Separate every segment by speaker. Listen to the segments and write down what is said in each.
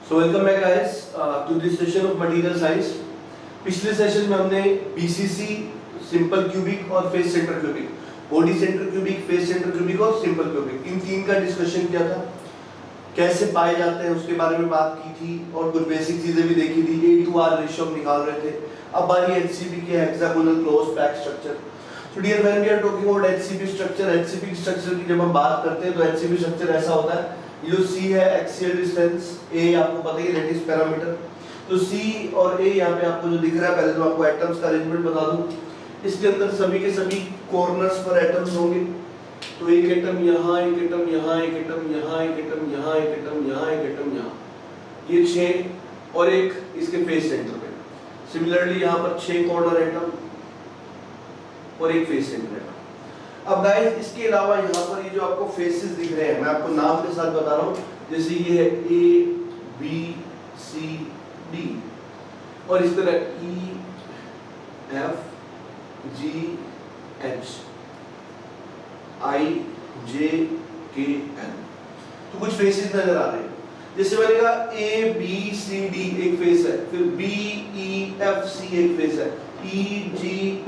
Speaker 1: So welcome back guys to this session of material science. पिछले session में हमने BCC, simple cubic और face center cubic, body center cubic, face center cubic और simple cubic, इन तीन का discussion किया था। कैसे पाए जाते हैं उसके बारे में बात की थी और कुछ बेसिक चीजें भी देखी थी। A/R रेशियो हम निकाल रहे थे। अब बारी HCP की, hexagonal close pack structure. So dear when we are talking about HCP structure की जब हम बात करते हैं तो HCP स्ट्रक्चर ऐसा होता है, ये जो C है एक्सियल डिस्टेंस, A आपको पता ही है लैटिस पैरामीटर। तो C और A यहाँ पे आपको जो दिख रहा है, पहले तो आपको एटम्स का अरेंजमेंट बता दूं। इसके अंदर सभी के सभी कॉर्नर्स पर एटम्स होंगे। तो एक एटम यहाँ, एक एटम यहाँ, एक एटम यहाँ, एक एटम यहाँ, एक एटम यहाँ, एक एटम यहाँ, ये 6 और एक इसके फेस सेंटर पे। सिमिलरली यहाँ पर 6 कॉर्नर एटम और एक फेस सेंटर एटम। अब गाइस इसके अलावा यहाँ पर ये जो आपको फेसेस दिख रहे हैं, मैं आपको नाम के साथ बता रहा हूँ। जैसे ये है A B C D और इस तरह E F G H I J K L। तो कुछ फेसेस नजर आ रहे हैं। जैसे मैंने कहा A B C D एक फेस है, फिर B E F C एक फेस है, E G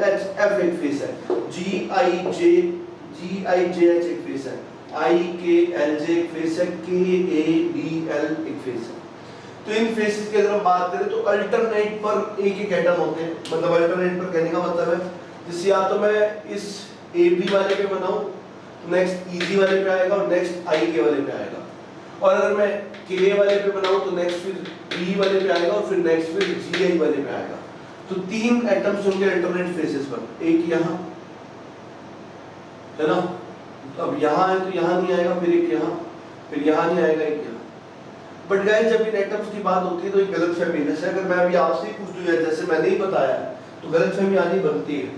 Speaker 1: H F एक फेस है, G I J H एक फेस है, I K L J एक फेस है, K A D L एक फेस है। तो इन फेसेस की अगर हम बात करें तो अल्टरनेट पर एक एक एटम होते हैं। मतलब अल्टरनेट पर कहने का मतलब है, जैसे या तो मैं इस AB वाले पे बनाऊं तो नेक्स्ट EG वाले पे आएगा और नेक्स्ट IK वाले पे आएगा, और अगर मैं K वाले पे बनाऊं तो नेक्स्ट फिर E वाले पे आएगा और फिर नेक्स्ट फिर GI वाले पे आएगा। तो 3 एटम्स होंगे अल्टरनेट फेसेस पर, एक यहाँ है ना, अब यहाँ है तो यहाँ नहीं आएगा, फिर एक यहाँ, फिर यहाँ नहीं आएगा, एक यहाँ। बट गाइस जब इन एटम्स की बात होती है तो एक गलतफहमी है। जैसे अगर मैं अभी आपसे ही पूछ दूं जैसे मैंने ही बताया तो गलतफहमी आनी बनती है।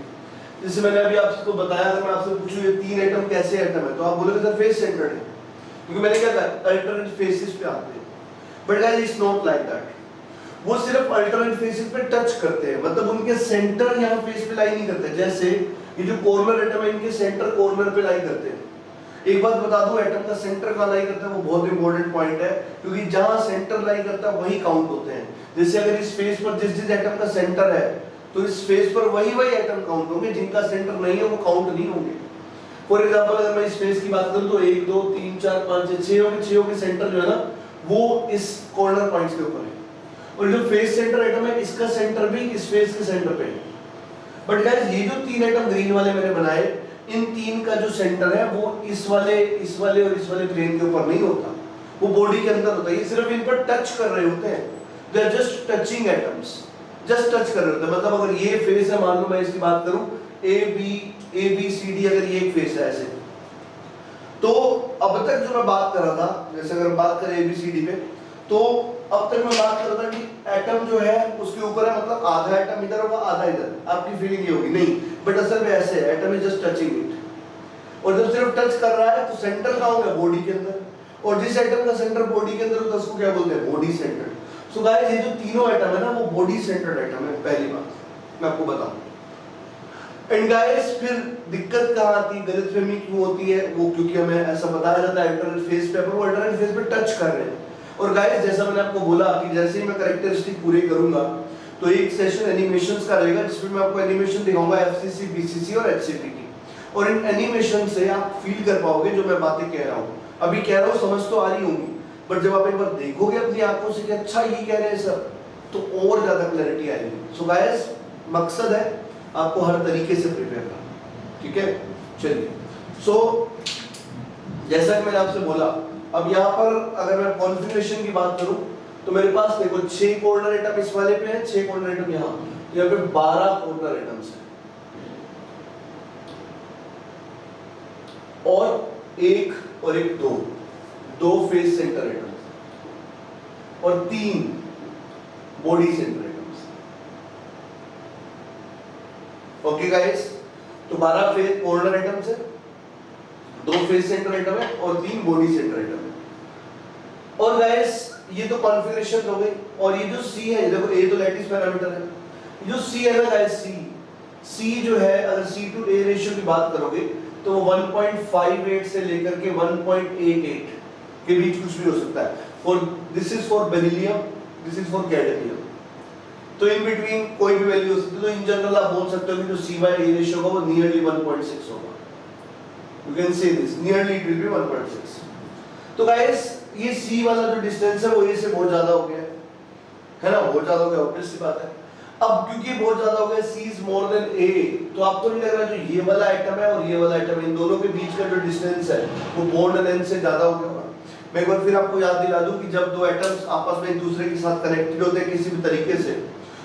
Speaker 1: जैसे मैंने अभी आपको बताया, अगर मैं आपसे पूछूं ये 3 एटम कैसे एटम है तो आप बोलोगे सर फेस सेंटर्ड है, क्योंकि मैंने क्या कहा अल्टरनेट फेसेस पे आते हैं। But guys it's not like that. वो सिर्फ अल्टरनेट फेसेस पे टच करते हैं, मतलब उनके सेंटर यहाँ फेस पे लाई नहीं करते। जैसे ये जो कॉर्नर एटम है इनके सेंटर कॉर्नर पे लाई करते हैं। एक बात बता दूं, एटम का सेंटर कहाँ लाई करता है वो बहुत इंपॉर्टेंट पॉइंट है, क्योंकि जहां सेंटर लाई करता है वही काउंट होते हैं। जैसे अगर इस फेस पर जिस एटम का सेंटर है तो इस फेस पर वही एटम काउंट होंगे, जिनका सेंटर नहीं है वो काउंट नहीं होंगे। फॉर एग्जांपल अगर मैं इस फेस की बात करूं तो 1 2 3 4 5 6 के सेंटर जो है ना वो इस कॉर्नर पॉइंट्स के ऊपर है, और जो फेस सेंटर एटम है इसका सेंटर भी इस फेस के सेंटर पे है। बट गाइस ये जो 3 एटम ग्रीन वाले मैंने बनाए, इन 3 का जो सेंटर है वो इस वाले और इस वाले प्लेन के ऊपर नहीं होता, वो बॉडी के अंदर होता है। ये सिर्फ इन पर टच कर रहे होते हैं, they are just touching atoms, just touch कर रहे होते हैं। मतलब अगर ये फेस है, मान लो मैं इसकी बात करूं A B C D, अगर ये एक फेस है ऐसे, तो अब तक जो मैं बात कर रहा था, जैसे अगर बात करें ABCD पे, तो अब तक मैं बात कर रहा था कि एटम जो है उसके ऊपर है, मतलब आधा एटम इधर होगा आधा इधर। आपकी फीलिंग ये होगी नहीं, बट असल में ऐसे है, atom is just touching it. और जब सिर्फ टच कर रहा है तो सेंटर कहाँ होगा, बॉडी के अंदर, और जिस एटम का सेंटर बॉडी के अंदर होता है उसको क्या बोलते हैं, बॉडी सेंटर। सो गाइस ये जो तीनों एटम है ना वो बॉडी सेंटर्ड एटम है, पहली बात मैं आपको बताऊं। एंड गाइस फिर दिक्कत कहाँ आती है, गलतफहमी क्यों होती है, वो क्योंकि हमें ऐसा बताया जाता है अल्टरनेट फेस पे, वो अल्टरनेट फेस पे टच कर रहे हैं। और गाइस जैसा मैंने आपको बोला कि जैसे ही मैं कैरेक्टरिस्टिक पूरे करूंगा तो एक सेशन एनिमेशंस का रहेगा, जिसमें मैं आपको एनिमेशन दिखाऊंगा FCC, BCC और HCP की, और इन एनिमेशन से आप फील कर पाओगे जो मैं बातें कह रहा हूँ। अभी कह रहा हूँ समझ तो आ रही होंगी, बट जब आप एक बार देखोगे अपनी आंखों से कि अच्छा ये कह रहे हैं सर, तो और ज्यादा क्लैरिटी आएगी। सो गाइस मकसद है आपको हर तरीके से प्रिपेयर करना, ठीक है। चलिए, सो जैसा कि मैंने आपसे बोला, अब यहाँ पर अगर मैं कॉन्फ़िगरेशन की बात करूं तो मेरे पास देखो 6 कॉर्नर एटम इस वाले पे है, 6 कॉर्नर एटम यहाँ पे 12 कॉर्नर एटम्स हैं, और एक दो फेस सेंटर एटम्स और 3 body center atoms. Okay guys, तो 12 फेस कॉर्नर एटम्स है, 2 फेस सेंटर एटम है और 3 बॉडी सेंटर एटम है। और गाइस ये तो कॉन्फ़िगरेशन हो गई, और ये जो C है, देखो A तो लैटिस पैरामीटर है, जो C है ना गाइस, C जो है अगर C to A रेशियो की बात करोगे तो 1.58 से लेकर के 1.88 के बीच कुछ भी हो सकता है। For this is for beryllium, this is for cadmium. तो इन बिटवीन कोई भी वैल्यू हो सकती है। तो इन जनरल आप बोल सकते हो कि जो C/D रेशियो होगा वो नियरली 1.6 होगा। You can say this nearly it will be 1.6। तो गाइस ये C वाला जो डिस्टेंस है वो A से बहुत ज्यादा हो गया है ना, बहुत ज्यादा हो गया, ऑब्वियस सी बात है। अब क्योंकि बहुत ज्यादा हो गया, C is more than A, तो आपको नहीं लग रहा जो ये वाला आइटम है और ये वाला आइटम है, इन दोनों के बीच का जो डिस्टेंस है वो बॉन्ड लेंथ से ज्यादा हो गया होगा। मैं एक बार फिर आपको याद दिला दूं कि जब दो एटम्स आपस में एक दूसरे के साथ कनेक्टेड होते हैं किसी भी तरीके से,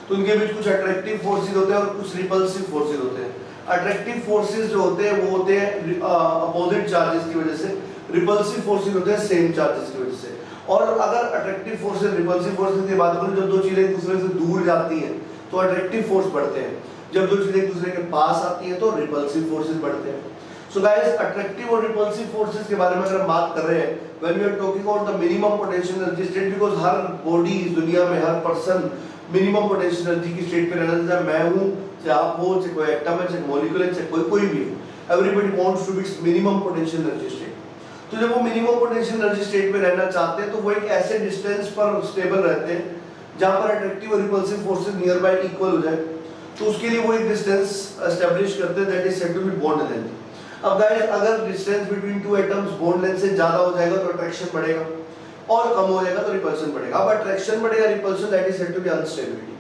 Speaker 1: तो उनके बीच कुछ अट्रैक्टिव फोर्सेस होते हैं और कुछ रिपल्सिव फोर्सेस होते हैं। अट्रैक्टिव फोर्सेस जो होते हैं वो होते हैं अपोजिट चार्जेस की वजह से, रिपल्सिव फोर्सेस होते हैं सेम चार्जेस की वजह से। और अगर अट्रैक्टिव फोर्सेस रिपल्सिव फोर्सेस की बात करूं, जब दो चीजें एक दूसरे से दूर जाती हैं तो अट्रैक्टिव फोर्स बढ़ते हैं, जब दो चीजें एक दूसरे के पास आती हैं तो रिपल्सिव फोर्सेस बढ़ते हैं। सो गाइस अट्रैक्टिव और रिपल्सिव फोर्सेस के बारे में अगर हम बात कर रहे हैं, when we are talking about the minimum potential energy state, because हर बॉडी इस दुनिया में, हर पर्सन मिनिमम पोटेंशियल एनर्जी की स्टेट पे रहना चाहता है। मैं हूं, चाहे आप हो, चाहे कोई एटम है, चाहे मॉलिक्यूल है, चाहे कोई भी है, everybody wants to be minimum potential energy state. तो जब वो मिनिमम पोटेंशियल एनर्जी स्टेट में रहना चाहते हैं तो वो एक ऐसे डिस्टेंस पर स्टेबल रहते हैं जहां पर अट्रैक्टिव और repulsive forces near y equal हो जाए, तो उसके लिए वो एक डिस्टेंस एस्टैब्लिश करते हैं, that is said to be bond length. अब गाइस अगर distance between two atoms bond length से ज्यादा हो जाएगा तो अट्रैक्शन बढ़ेगा, और कम हो जाएगा तो रिपल्शन बढ़ेगा। अब अट्रैक्शन बढ़ेगा, repulsion, that is said to be unstability.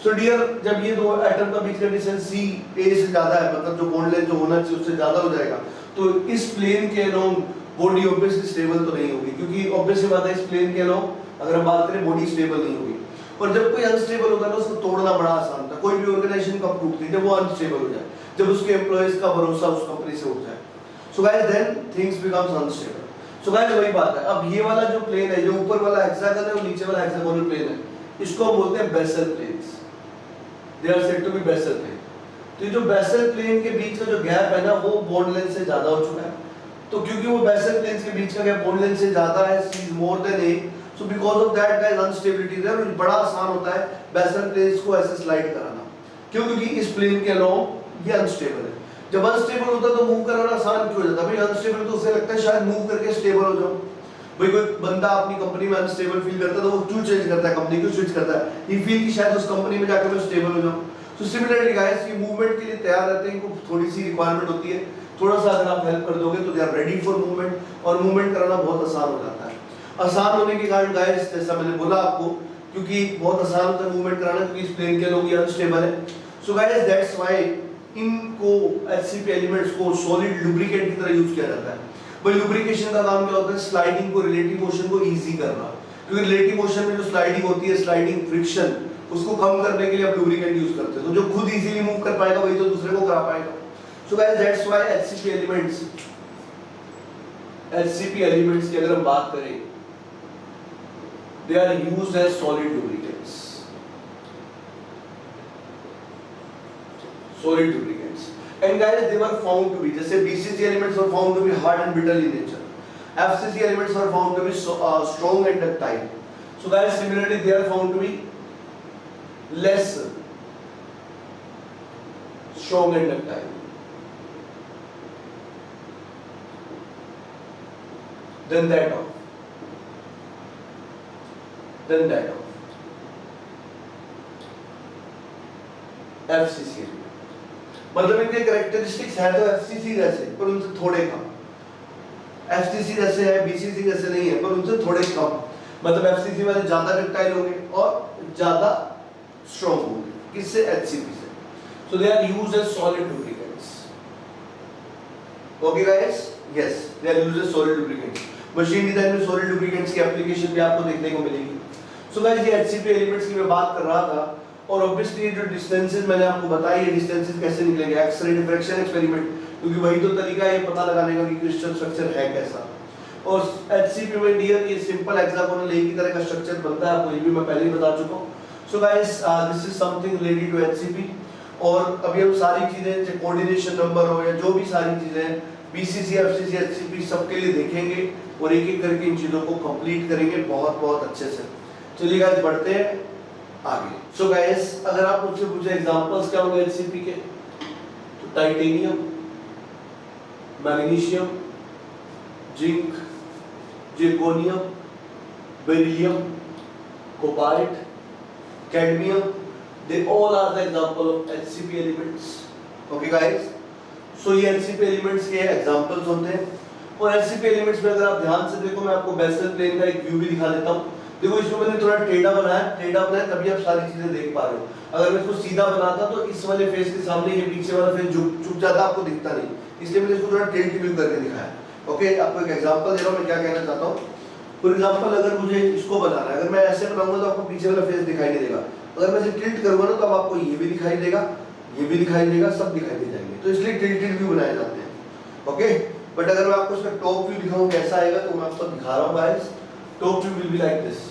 Speaker 1: So dear, जब ये दो एटम का बीच का डिस्टेंस C A से ज्यादा है, मतलब जो बॉन्ड लेंथ जो होना चाहिए उससे ज्यादा हो जाएगा, तो इस प्लेन के अलोंग बॉडी ऑब्वियसली स्टेबल तो नहीं होगी, क्योंकि ऑब्वियसली बात है इस प्लेन के अलोंग अगर हम बात करें बॉडी स्टेबल नहीं होगी। और जब कोई अनस्टेबल होता है तो उसको तोड़ना बड़ा आसान होता है। कोई भी ऑर्गेनाइजेशन कब टूटती है, जब वो अनस्टेबल हो जाए, जब उसके एम्प्लॉइज का भरोसा उस कंपनी से उठ जाए। So guys then things becomes unstable. So guys वही बात है। अब ये वाला जो प्लेन है, जो ऊपर वाला हेक्सागन है और नीचे वाला हेक्सागोनल प्लेन है, इसको हम बोलते हैं basal planes, they are said to be basal plane. तो ये जो बेसल प्लेन के बीच का जो गैप है ना, वो बॉन्ड लेंथ से ज्यादा हो चुका है। तो क्योंकि वो बेसल प्लेन्स के बीच का गैप बॉन्ड लेंथ से ज्यादा है, C is more than A, so because of that guys unstability there, और बड़ा आसान होता है बेसल प्लेन्स को ऐसे स्लाइड कराना। क्यों? क्योंकि इस प्लेन के अलोंग ये अनस्टेबल है। जब अनस्टेबल होता है तो मूव कराना आसान क्यों हो जाता है? भाई अनस्टेबल तो उसे लगता है शायद मूव करके स्टेबल हो जाऊं। भाई कोई बंदा अपनी कंपनी में अनस्टेबल फील करता है तो वो क्यों चेंज करता है, कंपनी क्यों स्विच करता है? ही फील कि शायद उस कंपनी में जाकर मैं स्टेबल हो जाऊं। सो सिमिलरली गाइस ये मूवमेंट के लिए तैयार रहते हैं, इनको थोड़ी सी रिक्वायरमेंट होती है, थोड़ा सा अगर आप हेल्प कर दोगे तो they are ready for movement, और मूवमेंट कराना बहुत आसान हो जाता है। आसान होने के कारण गाइस, जैसा मैंने बोला आपको, क्योंकि बहुत आसान होता है मूवमेंट कराना, क्योंकि इस प्लेन के लोग ये अनस्टेबल है। सो गाइस दैट्स व्हाई इनको HCP एलिमेंट्स को सॉलिड लुब्रिकेंट की तरह यूज किया जाता है। भाई लुब्रिकेशन का काम क्या होता है? स्लाइडिंग को, रिलेटिव मोशन को इजी करना, क्योंकि रिलेटिव मोशन में जो स्लाइडिंग होती है, स्लाइडिंग फ्रिक्शन, उसको कम करने के लिए आप लुब्रिकेंट यूज करते हैं। तो जो खुद इजीली मूव कर पाएगा वही तो दूसरे को करा पाएगा। So guys that's why HCP elements की अगर हम बात करें, they are used as solid lubricants, solid lubricants, and guys they were found to be, जैसे BCC elements were found to be hard and brittle in nature, FCC elements were found to be strong and ductile. So guys similarly they are found to be less strong and ductile than that of FCC element. मतलब इनके characteristics है तो FCC जैसे, पर उनसे थोड़े कम। FCC जैसे है, BCC जैसे नहीं है, पर उनसे थोड़े कम। मतलब FCC वाले ज्यादा डक्टाइल होंगे और ज्यादा स्ट्रॉन्ग होंगे, किससे? HCP से। So they are used as solid lubricants. Okay guys? Yes, they are used as solid lubricants. Machine design में solid lubricants की एप्लीकेशन भी आपको देखने को मिलेगी। So guys ये HCP एलिमेंट्स की मैं बात कर रहा था, और ऑब्वियसली जो डिस्टेंसेस मैंने आपको बताई, ये डिस्टेंसेस कैसे निकलेंगे? एक्स-रे डिफ्रैक्शन एक्सपेरिमेंट, क्योंकि वही तो तरीका है ये पता लगाने का कि क्रिस्टल स्ट्रक्चर है कैसा। और HCP में डियर ये सिंपल हेक्सागोनल A की तरह का स्ट्रक्चर बनता है, आपको ये भी मैं पहले ही बता चुका हूं। So guys this is something related to HCP, और अभी हम सारी चीजें, चाहे कोऑर्डिनेशन नंबर हो या जो भी सारी चीजें BCC FCC HCP सबके लिए देखेंगे और एक एक करके इन चीजों को कंप्लीट करेंगे बहुत अच्छे से। चलिए गाइस बढ़ते हैं आगे। सो गाइस अगर आप मुझसे पूछे एग्जांपल्स क्या होंगे HCP के, तो titanium, magnesium, zinc, zirconium, beryllium, cobalt, cadmium, they all are the example of HCP elements. Okay guys, so ये HCP elements के examples होते हैं। और HCP elements में अगर आप ध्यान से देखो, मैं आपको बेसल प्लेन का एक व्यू भी दिखा देता हूँ। देखो इसमें मैंने थोड़ा टेढ़ा बनाया तभी आप सारी चीजें देख पा रहे हो। अगर मैं इसको सीधा बनाता तो इस वाले फेस के सामने ये पीछे वाला फेस झुक जाता, आपको दिखता नहीं, इसलिए मैंने इसको थोड़ा टिल्ट व्यू करके दिखाया। ओके, आपको एक एग्जांपल दे रहा हूँ मैं क्या कहना चाहता हूँ। फॉर एग्जांपल अगर मुझे इसको बनाना है, अगर मैं ऐसे बनाऊंगा तो आपको पीछे वाला फेस दिखाई नहीं देगा। अगर मैं इसे टिल्ट करूंगा ना तो अब आपको ये भी दिखाई देगा, ये भी दिखाई देगा, सब दिखाई दे जाएंगे। तो इसलिए टिल्टेड व्यू बनाए जाते हैं। ओके, बट अगर मैं आपको इसका टॉप व्यू दिखाऊं कैसा आएगा तो मैं आपको दिखा रहा हूं guys. Top view will be like this.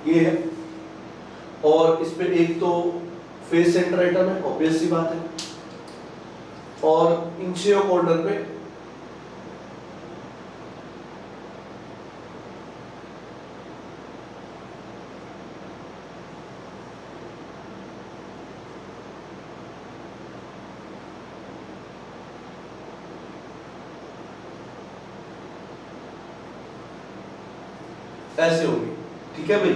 Speaker 1: ये है, और इस पे एक तो फेस सेंटर आइटम है, ऑब्वियस सी बात है, और इंचियो कॉर्नर पे ऐसे होगी। ठीक है भाई,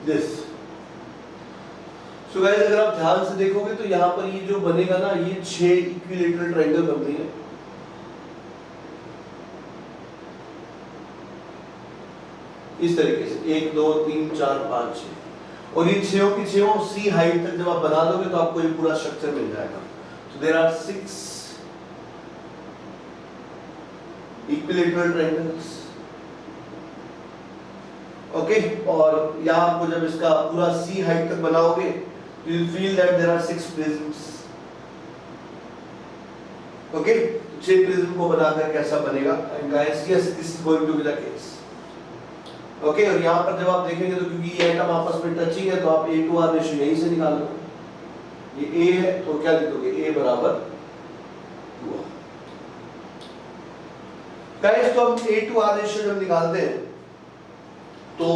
Speaker 1: दिस। सो गाइस अगर आप ध्यान से देखोगे तो यहाँ पर ये जो बनेगा ना, ये 6 इक्विलैटरल ट्रायंगल बनते हैं। इस तरीके से 1 2 3 4 5 6, और ये 6 की 6 सी हाइट तक जब आप बना दोगे तो आपको ये पूरा स्ट्रक्चर मिल जाएगा। तो there are 6 equilateral triangles. Okay, और यहाँ आपको जब इसका पूरा सी हाइट तक बनाओगे you will feel that there are 6 prisms. Okay, 6 prism को बनाकर कैसा बनेगा? And guys, yes, this is going to be the case. Okay, और यहाँ पर जब आप देखेंगे तो क्योंकि ये एटम आपस में टचिंग है तो आप A to R रेशियो यहीं से निकालो। ये A है तो क्या लिखोगे? A बराबर 2R। गाइस तो हम A to R रेशियो जब निकालते हैं तो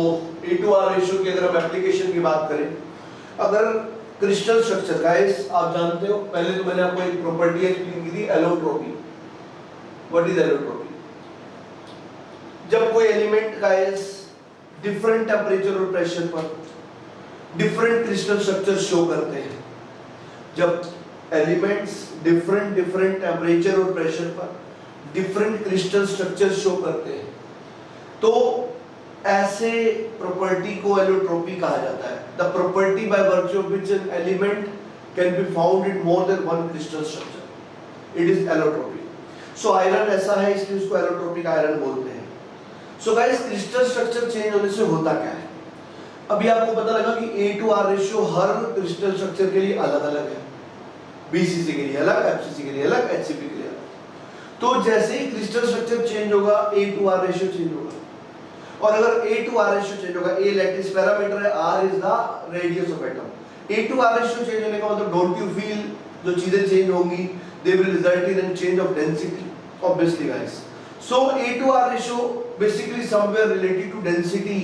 Speaker 1: A to R रेशियो की अगर हम एप्लीकेशन की बात करें, अगर क्रिस्टल स्ट्रक्चर, गाइस आप जानते हो, पहले तो मैंने आपको एक प्रॉपर्टी एक्सप्लेन की थी, एलोट्रोपी। What is allotropy? जब कोई एलिमेंट गाइस डिफरेंट टेम्परेचर और प्रेशर पर डिफरेंट क्रिस्टल स्ट्रक्चर शो करते हैं, जब एलिमेंट्स डिफरेंट टेम्परेचर और प्रेशर पर डिफरेंट क्रिस्टल स्ट्रक्चर शो करते हैं, तो ऐसे प्रॉपर्टी को एलोट्रोपी कहा जाता है। The property by virtue of which an element can be found in more than one crystal structure, it is allotropy. So iron ऐसा है, इसलिए उसको एलोट्रोपिक आयरन बोलते हैं। So guys crystal structure change होने से होता क्या है? अभी आपको पता लगा कि A to R ratio her crystal structure के लिए अलग अलग है। BCC के लिए अलग, FCC के लिए अलग, HCP के लिए अलग। तो जैसे ही क्रिस्टल स्ट्रक्चर चेंज होगा A to R ratio change होगा, और अगर A to R ratio change होगा, A लैटिस पैरामीटर है, R is the radius of atom. A to R ratio change होने का मतलब डोंट यू फील जो चीजें चेंज होंगी they will result in an change of density, obviously guys. So A to R ratio basically somewhere related to density,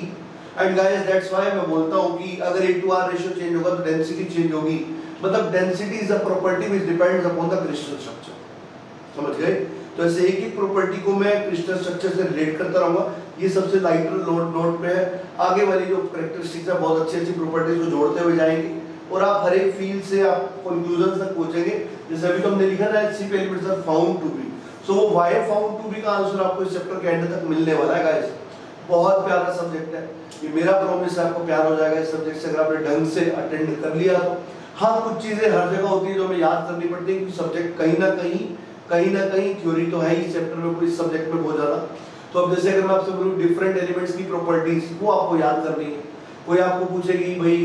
Speaker 1: and guys that's why मैं बोलता हूं कि अगर A to R ratio change होगा तो डेंसिटी चेंज होगी। मतलब density is a property which depends upon the crystal structure. समझ गए? तो ऐसे एक एक प्रॉपर्टी को मैं क्रिस्टल स्ट्रक्चर से रिलेट करता रहूंगा। ये सबसे लाइटर नोट पे है। आगे वाली जो कैरेक्टरिस्टिक्स है बहुत अच्छी प्रॉपर्टीज को जोड़ते हुए जाएंगे और आप हर एक फील्ड से आप कंक्लूजन तक पहुंचेंगे। जैसे अभी तो हमने लिखा ना HCP elements are found to be, so वो व्हाई फाउंड टू बी का आंसर आपको इस चैप्टर के एंड तक मिलने वाला है गाइस। बहुत प्यारा सब्जेक्ट है ये, मेरा प्रॉमिस है आपको प्यार हो जाएगा इस सब्जेक्ट से अगर आपने ढंग से अटेंड कर लिया तो। हाँ, कुछ चीजें हर जगह होती है जो हमें याद करनी पड़ती है, क्योंकि सब्जेक्ट कहीं ना कहीं थ्योरी तो है ही चैप्टर में, कोई सब्जेक्ट में बहुत ज्यादा। तो अब जैसे अगर मैं आपसे बोलूं डिफरेंट एलिमेंट्स की प्रॉपर्टीज, वो आपको याद करनी है। कोई आपको पूछेगी भाई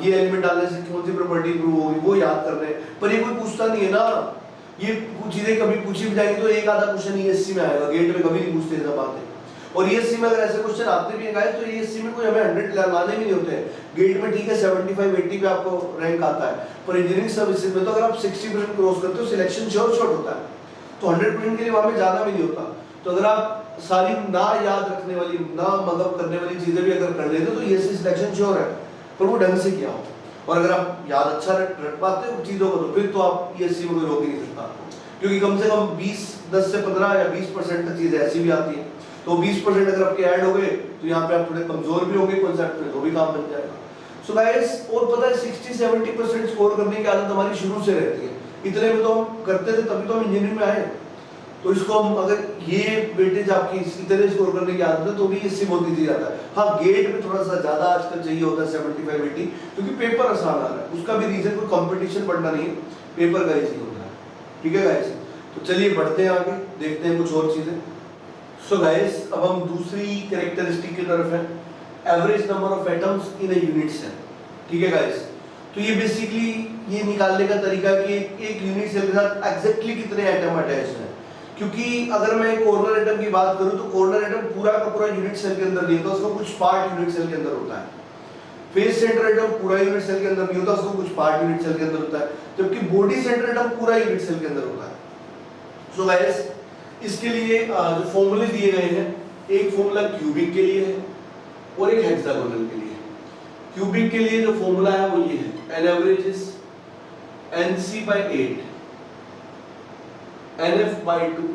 Speaker 1: ये एलिमेंट डालने से कौन सी प्रॉपर्टी इंप्रूव होगी, वो याद करने हैं, पर ये कोई पूछता नहीं है ना। ये चीजें कभी पूछी भी जाएंगी तो एक आधा क्वेश्चन ESC में आएगा, गेट में कभी नहीं पूछते ये सब बातें। और ESC में अगर ऐसे क्वेश्चन आते भी हैं तो ESC में कोई हमें 100 लाने भी नहीं होते हैं। गेट में ठीक है 75-80 पे आपको रैंक आता है, पर इंजीनियरिंग सर्विसेज में तो अगर आप 60% क्रॉस करते हो सिलेक्शन श्योर शॉट होता है। तो 100% के लिए वहां पे जाना भी नहीं होता। तो अगर आप सारी ना याद रखने वाली, ना मतलब करने वाली चीजें भी अगर कर लेते तो ये सिलेक्शन श्योर है, पर वो ढंग से किया हो। और अगर आप याद अच्छा रट पाते हो चीजों को तो फिर तो आप ईएससी में कोई रोक ही नहीं सकता आपको, क्योंकि कम से कम 10 से 15 या 20% तक चीजें ऐसी भी आती है। तो 20% अगर आपके ऐड हो गए तो यहाँ पे आप थोड़े कमजोर भी होंगे कॉन्सेप्ट में, तो भी काम बन जाएगा। सो गाइस, और पता है 60-70% स्कोर करने की आदत हमारी शुरू से रहती है। इतने में तो हम करते थे, तभी तो हम इंजीनियरिंग में आए। तो इसको हम अगर ये वेटेज आपकी इतने स्कोर करने की आदत है तो भी इससे बहुत ईजी जाता है। हाँ, गेट में थोड़ा सा ज्यादा आजकल चाहिए होता है 75-80, क्योंकि पेपर आसान आ रहा है। उसका भी रीजन कोई कंपटीशन बढ़ना नहीं है, पेपर का इजी होता है। ठीक है गाइस, तो चलिए बढ़ते हैं आगे, देखते हैं कुछ और चीजें। सो गाइस, अब हम दूसरी कैरेक्टरिस्टिक की तरफ है, average number of atoms in a unit cell. ठीक है गाइस, तो ये बेसिकली ये निकालने का तरीका है कि एक यूनिट सेल के साथ एग्जैक्टली कितने एटम अटैच्ड हैं। क्योंकि अगर मैं कॉर्नर एटम की बात करूं तो कॉर्नर एटम पूरा का पूरा यूनिट सेल के अंदर नहीं होता, उसका कुछ पार्ट यूनिट सेल के अंदर होता है। फेस सेंटर एटम पूरा यूनिट सेल के अंदर नहीं होता, उसका कुछ पार्ट यूनिट सेल के अंदर होता है, जबकि बॉडी सेंटर एटम पूरा यूनिट सेल के अंदर होता है। सो गाइस, इसके लिए जो फॉर्मूले दिए गए हैं, एक फॉर्मूला क्यूबिक के लिए है और एक हेक्सागोनल के लिए। क्यूबिक के लिए जो फॉर्मूला है वो ये है, n average is nc/8 nf/2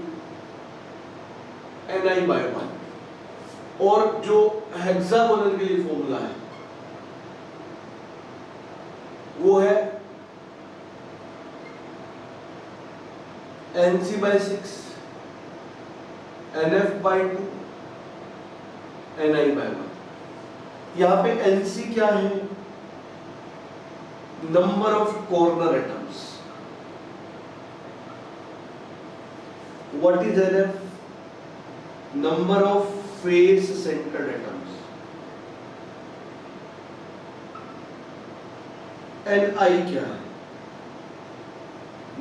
Speaker 1: ni/1। और जो हेक्सागोनल के लिए फॉर्मूला है वो है nc/6 nf/2 ni/1। यहाँ पे nc क्या है? Number of corner atoms. What is nf? Number of face centred atoms. ni क्या है?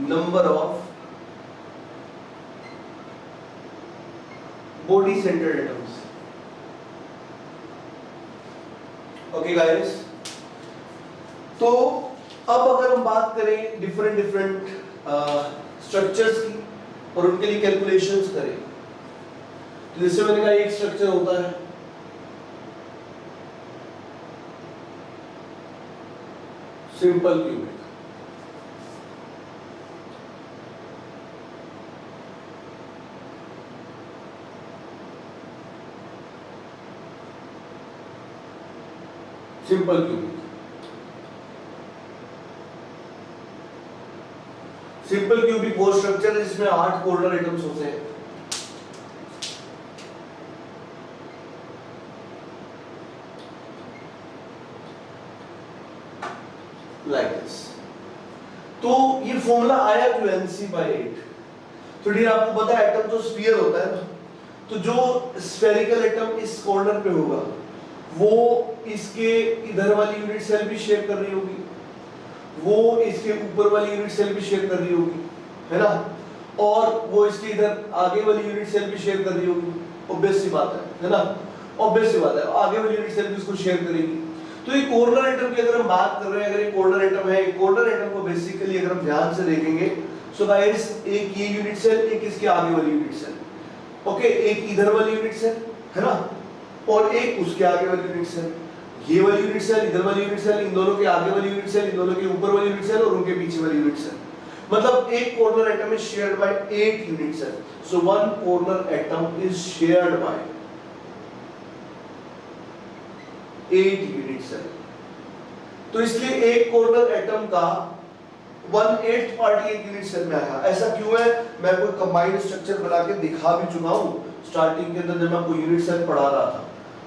Speaker 1: Number of body centred atoms. Okay guys, तो अब अगर हम बात करें डिफरेंट स्ट्रक्चर्स की और उनके लिए कैलकुलेशंस करें, तो जैसे मैंने कहा एक स्ट्रक्चर होता है simple cubic. Simple cubic, simple cubic वो स्ट्रक्चर है जिसमें 8 कॉर्नर एटम्स होते हैं। Like this. तो ये फॉर्मूला आया क्यों nc/8? तो डियर आपको पता है एटम तो स्फीयर होता है ना, तो जो स्फेरिकल एटम इस कॉर्नर पे होगा वो इसके इधर वाली यूनिट सेल भी शेयर कर रही होगी, वो इसके ऊपर वाली यूनिट सेल भी शेयर कर रही होगी, है ना, और वो इसके इधर आगे वाली यूनिट सेल भी शेयर कर रही होगी। ऑब्वियस सी बात है ना, ऑब्वियस सी बात है, आगे वाली यूनिट सेल भी इसको शेयर करेगी। तो ये कॉर्नर एटम की अगर हम बात कर रहे हैं, अगर ये कॉर्नर एटम है, कॉर्नर एटम को बेसिकली अगर हम ध्यान से देखेंगे, सो गाइस एक ये यूनिट सेल, एक इसके आगे वाली यूनिट सेल, ओके, एक इधर वाली यूनिट सेल, है ना, और एक उसके आगे वाली यूनिट सेल, ये वाली यूनिट सेल, इधर वाली यूनिट सेल, इन दोनों के आगे वाली यूनिट सेल, इन दोनों के ऊपर वाली यूनिट सेल और उनके पीछे वाली यूनिट सेल। मतलब एक corner atom is shared by 8 unit cell. So one corner atom is shared by 8 unit cell. तो इसलिए एक कॉर्नर एटम का 1/8 पार्ट एक यूनिट सेल में आया। ऐसा क्यों है? मैं कोई कंबाइंड स्ट्रक्चर बना के दिखा भी चुका हूं स्टार्टिंग के अंदर जब मैं आपको यूनिट सेल पढ़ा रहा था।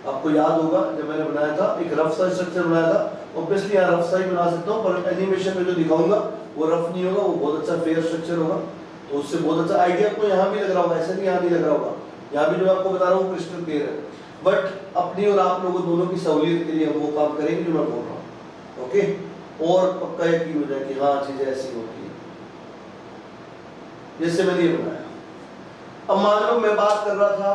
Speaker 1: आपको याद होगा जब मैंने बनाया था एक रफ सा स्ट्रक्चर बनाया था। ऑब्वियसली यहाँ रफ सा ही बना सकता हूँ, पर एनिमेशन में जो दिखाऊंगा वो रफ नहीं होगा, वो बहुत अच्छा फेयर स्ट्रक्चर होगा। तो उससे बहुत अच्छा आइडिया आपको यहाँ भी लग रहा होगा, ऐसा नहीं यहाँ नहीं लग रहा होगा। यहाँ भी जो आपको बता रहा हूँ क्रिस्टल क्लियर है, बट अपनी और आप लोगों दोनों की सहूलियत के लिए हम वो काम करेंगे जो मैं बोल रहा हूँ, ओके। और पक्का यकीन हो जाए कि हाँ चीजें ऐसी होती है जैसे मैंने ये बनाया। अब मान लो मैं बात कर रहा था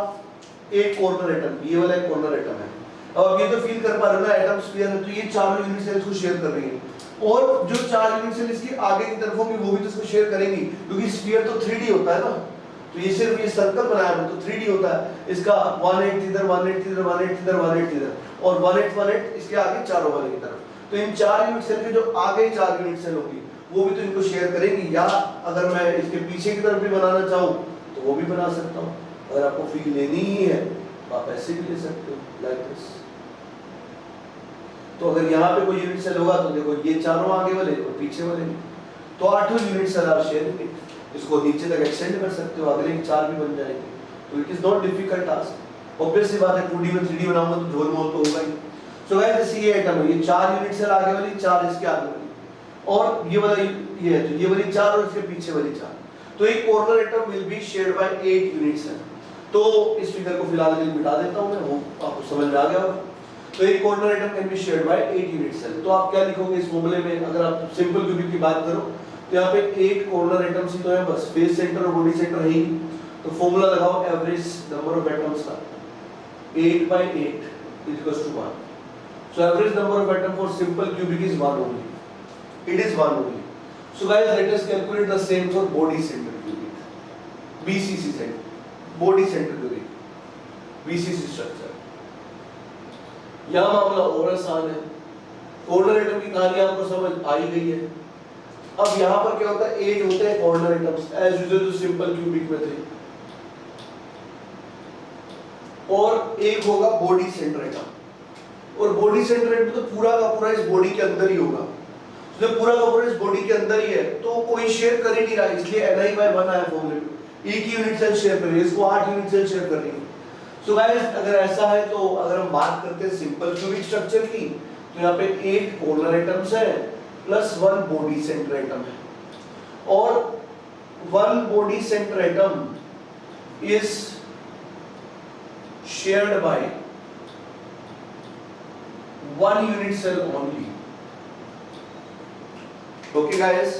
Speaker 1: एक कॉर्नर एटम, ये वाला एक कॉर्नर एटम है। अब ये तो फील कर पा रहे हो ना, एटम स्फीयर है, तो ये चारों यूनिट सेल्स को शेयर कर रही है, और जो 4 यूनिट सेल इसकी आगे की तरफ होंगी वो भी तो इसको शेयर करेंगी, क्योंकि स्फीयर तो 3D होता है ना, तो ये सिर्फ ये सर्कल बनाया है तो 3D होता है। इसका 1/8 इधर, 1/8 इधर, 1/8 इधर, 1/8 इधर और 1/8 इसके आगे चारों वाले की तरफ। तो इन 4 यूनिट सेल के जो आगे 4 यूनिट सेल होगी वो भी तो इनको शेयर करेंगी, या अगर मैं इसके पीछे की तरफ भी बनाना चाहूँ तो वो भी बना सकता हूँ। अगर आपको फील लेनी ही है तो आप ऐसे भी ले सकते हो, लाइक दिस। तो अगर यहाँ पे कोई यूनिट सेल होगा तो देखो ये चारों आगे वाले और पीछे वाले भी, तो 8 यूनिट सेल आप शेयर करेंगे। इसको नीचे तक एक्सटेंड कर सकते हो, अगले 4 भी बन जाएंगे। तो it is not difficult task. Obvious सी बात है 2D में 3D बनाऊंगा तो झोल मोल तो होगा ही। सो गाइस जैसे ये आइटम है, ये 4 यूनिट सेल आगे वाली, 4 इसके आगे वाली, और ये वाला ये है तो ये वाली 4 और इसके पीछे वाली 4। तो एक corner atom will be shared by 8 unit cell. तो इस फिगर को फिलहाल के लिए मिटा देता हूं मैं, वो आपको समझ में आ गया होगा। तो एक corner atom can be shared by 8 unit cell. तो आप क्या लिखोगे इस फॉर्मूले में? अगर आप सिंपल क्यूबिक की बात करो तो यहाँ पे 8 कॉर्नर आइटम्स ही तो है बस, फेस सेंटर और बॉडी सेंटर है ही। तो फॉर्मूला लगाओ एवरेज नंबर ऑफ एटम्स का, 8/8 = 1। So average number of atom for simple cubic is 1 only. It is 1 only. So guys, let us calculate the same for body center cubic, BCC center, body center cubic, BCC structure. यहाँ मामला और आसान है। Corner atom की कहानी आपको समझ आ ही गई है। अब यहाँ पर क्या होता है, 8 होते हैं कॉर्नर एटम्स एज यूजुअल जो सिंपल क्यूबिक में थे, और एक होगा बॉडी सेंटर एटम। और बॉडी सेंटर एटम तो पूरा का पूरा इस बॉडी के अंदर ही होगा। तो पूरा का पूरा इस बॉडी के अंदर ही है तो कोई शेयर कर ही नहीं रहा, इसलिए Ni/1 आया फॉर्मूले में। एक ही यूनिट सेल शेयर कर रही है, इसको 8 यूनिट सेल शेयर कर रही है। सो गाइस अगर ऐसा है तो अगर हम बात करते हैं सिंपल क्यूबिक स्ट्रक्चर की, तो यहाँ पे 8 कॉर्नर एटम्स है प्लस 1 बॉडी सेंटर एटम है, और 1 body center atom is shared bye 1 unit cell only. Okay guys,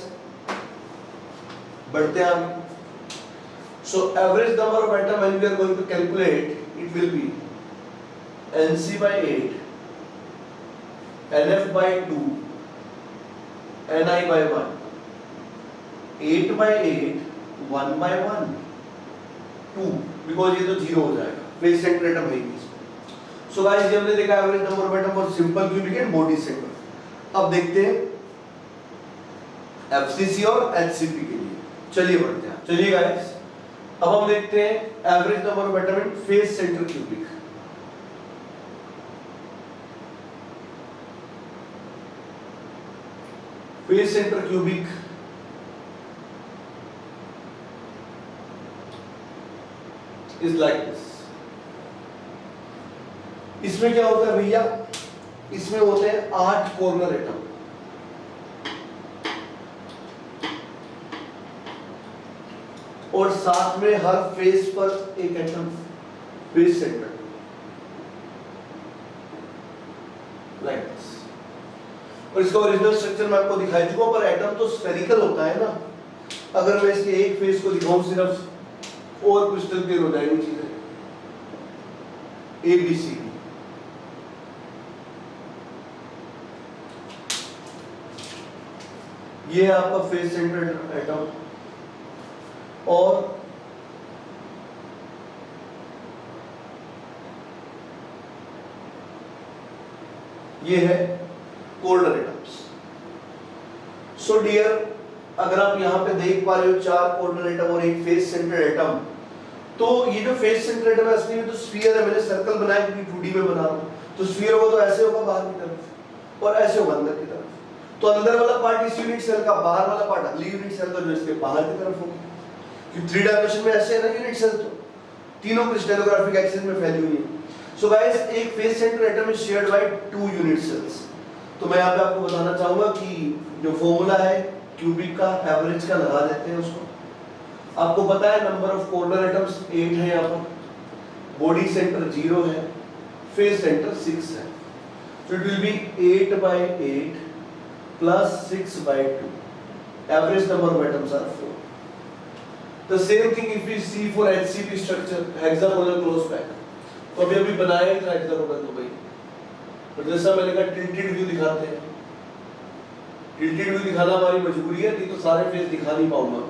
Speaker 1: बढ़ते हैं आगे। So average number of atom when we are going to calculate, it will be Nc/8, Nf/2, Ni/1, 8/8, 1/1, 2, because ये तो 0 हो जाएगा, face center atom है इसमें। So guys ये हमने देखा average number of atom for simple cubic and body centre. अब देखते हैं एफसीसी और एचसीपी के लिए। चलिए बढ़ते हैं। चलिए गाइस अब हम देखते हैं average number of atom in face center cubic. Face center cubic is like this. इसमें क्या होता है भैया, इसमें होते हैं 8 कॉर्नर एटम, और साथ में हर फेस पर एक atom, face centre, like this. और इसका ओरिजिनल स्ट्रक्चर मैं आपको दिखाई चुका हूं, पर एटम तो स्फेरिकल होता है ना। अगर मैं इसके एक फेस को दिखाऊं सिर्फ, और क्रिस्टल क्लियर हो जाएगी चीजें। ABC ये है आपका फेस सेंटर एटम, और ये है कॉर्नर एटम्स। सो डियर, अगर आप यहां पे देख पा रहे हो 4 कॉर्नर एटम और एक फेस सेंटर एटम, तो ये जो फेस सेंटर एटम है असली में तो स्फीयर है। मैंने सर्कल बनाया क्योंकि 2D में बना रहा हूं, तो स्फीयर होगा तो ऐसे होगा बाहर की तरफ, और ऐसे होगा अंदर की तरफ। तो अंदर वाला पार्ट इस यूनिट सेल का, बाहर वाला पार्ट अगली यूनिट सेल का जो इसके बाहर की तरफ होगा। क्योंकि 3 डायमेंशन में ऐसे है ना यूनिट सेल, तो तीनों क्रिस्टलोग्राफिक एक्सिस में फैली हुई है। सो गाइस एक face center atom is shared by 2 unit cells. तो मैं यहाँ पे आपको बताना चाहूंगा कि जो फॉर्मूला है क्यूबिक का एवरेज का लगा देते हैं उसको। आपको पता है नंबर ऑफ कॉर्नर एटम्स 8 है, यहाँ पर बॉडी सेंटर 0 है, फेस सेंटर 6 है। So it will be 8/8 plus 6/2. Average number of atoms are 4. The same thing if we see for HCP structure, hexagonal close pack. तो अभी बनाया ही था hexagonal तो भाई, तो जैसा मैंने कहा tilted view दिखाते हैं। tilted view दिखाना हमारी मजबूरी है, नहीं तो सारे फेस दिखा नहीं पाऊंगा।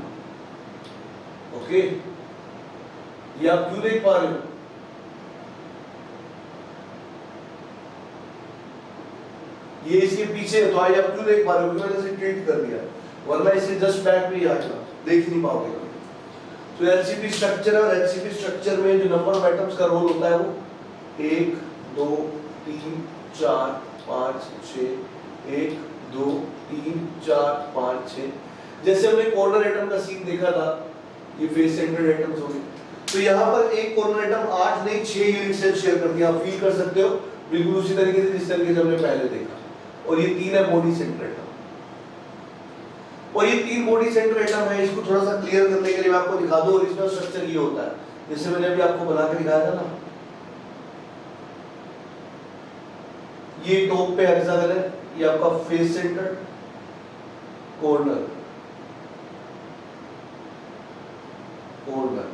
Speaker 1: ओके, ये आप क्यों देख पा रहे हो? ये इसके पीछे है, तो आज आप क्यों देख पा रहे हो? मैंने इसे टिल्ट कर दिया, वरना इसे जस्ट बैक में ही आएगा, देख नहीं पाओगे। तो एलसीपी स्ट्रक्चर है, और एलसीपी स्ट्रक्चर में जो नंबर ऑफ एटम्स का रोल होता है वो 1 2 3 4 5 6, 1 2 3 4 5 6। जैसे हमने कॉर्नर एटम का सीन देखा था, ये फेस सेंटर्ड एटम्स हो गए, तो यहाँ पर एक कॉर्नर एटम 8 नहीं 6 यूनिट सेल शेयर करती है। आप फील कर सकते हो बिल्कुल उसी तरीके से जिस तरीके से हमने पहले देखा। और ये 3 है बॉडी सेंटर एटम, और ये 3 बॉडी सेंटर एटम है। इसको थोड़ा सा क्लियर करने के लिए मैं आपको दिखा दूं। ओरिजिनल स्ट्रक्चर ये होता है, जैसे मैंने अभी आपको बना के दिखाया था ना, ये टॉप पे हेक्सागन है, ये आपका face centre, corner, corner,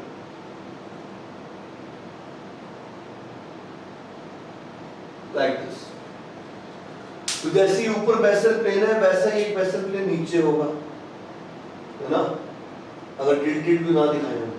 Speaker 1: like this. तो जैसे ही ऊपर बेसल प्लेन है, वैसा ही एक बेसल प्लेन नीचे होगा, है ना, अगर टिल्टेड भी ना दिखाएं हम तो।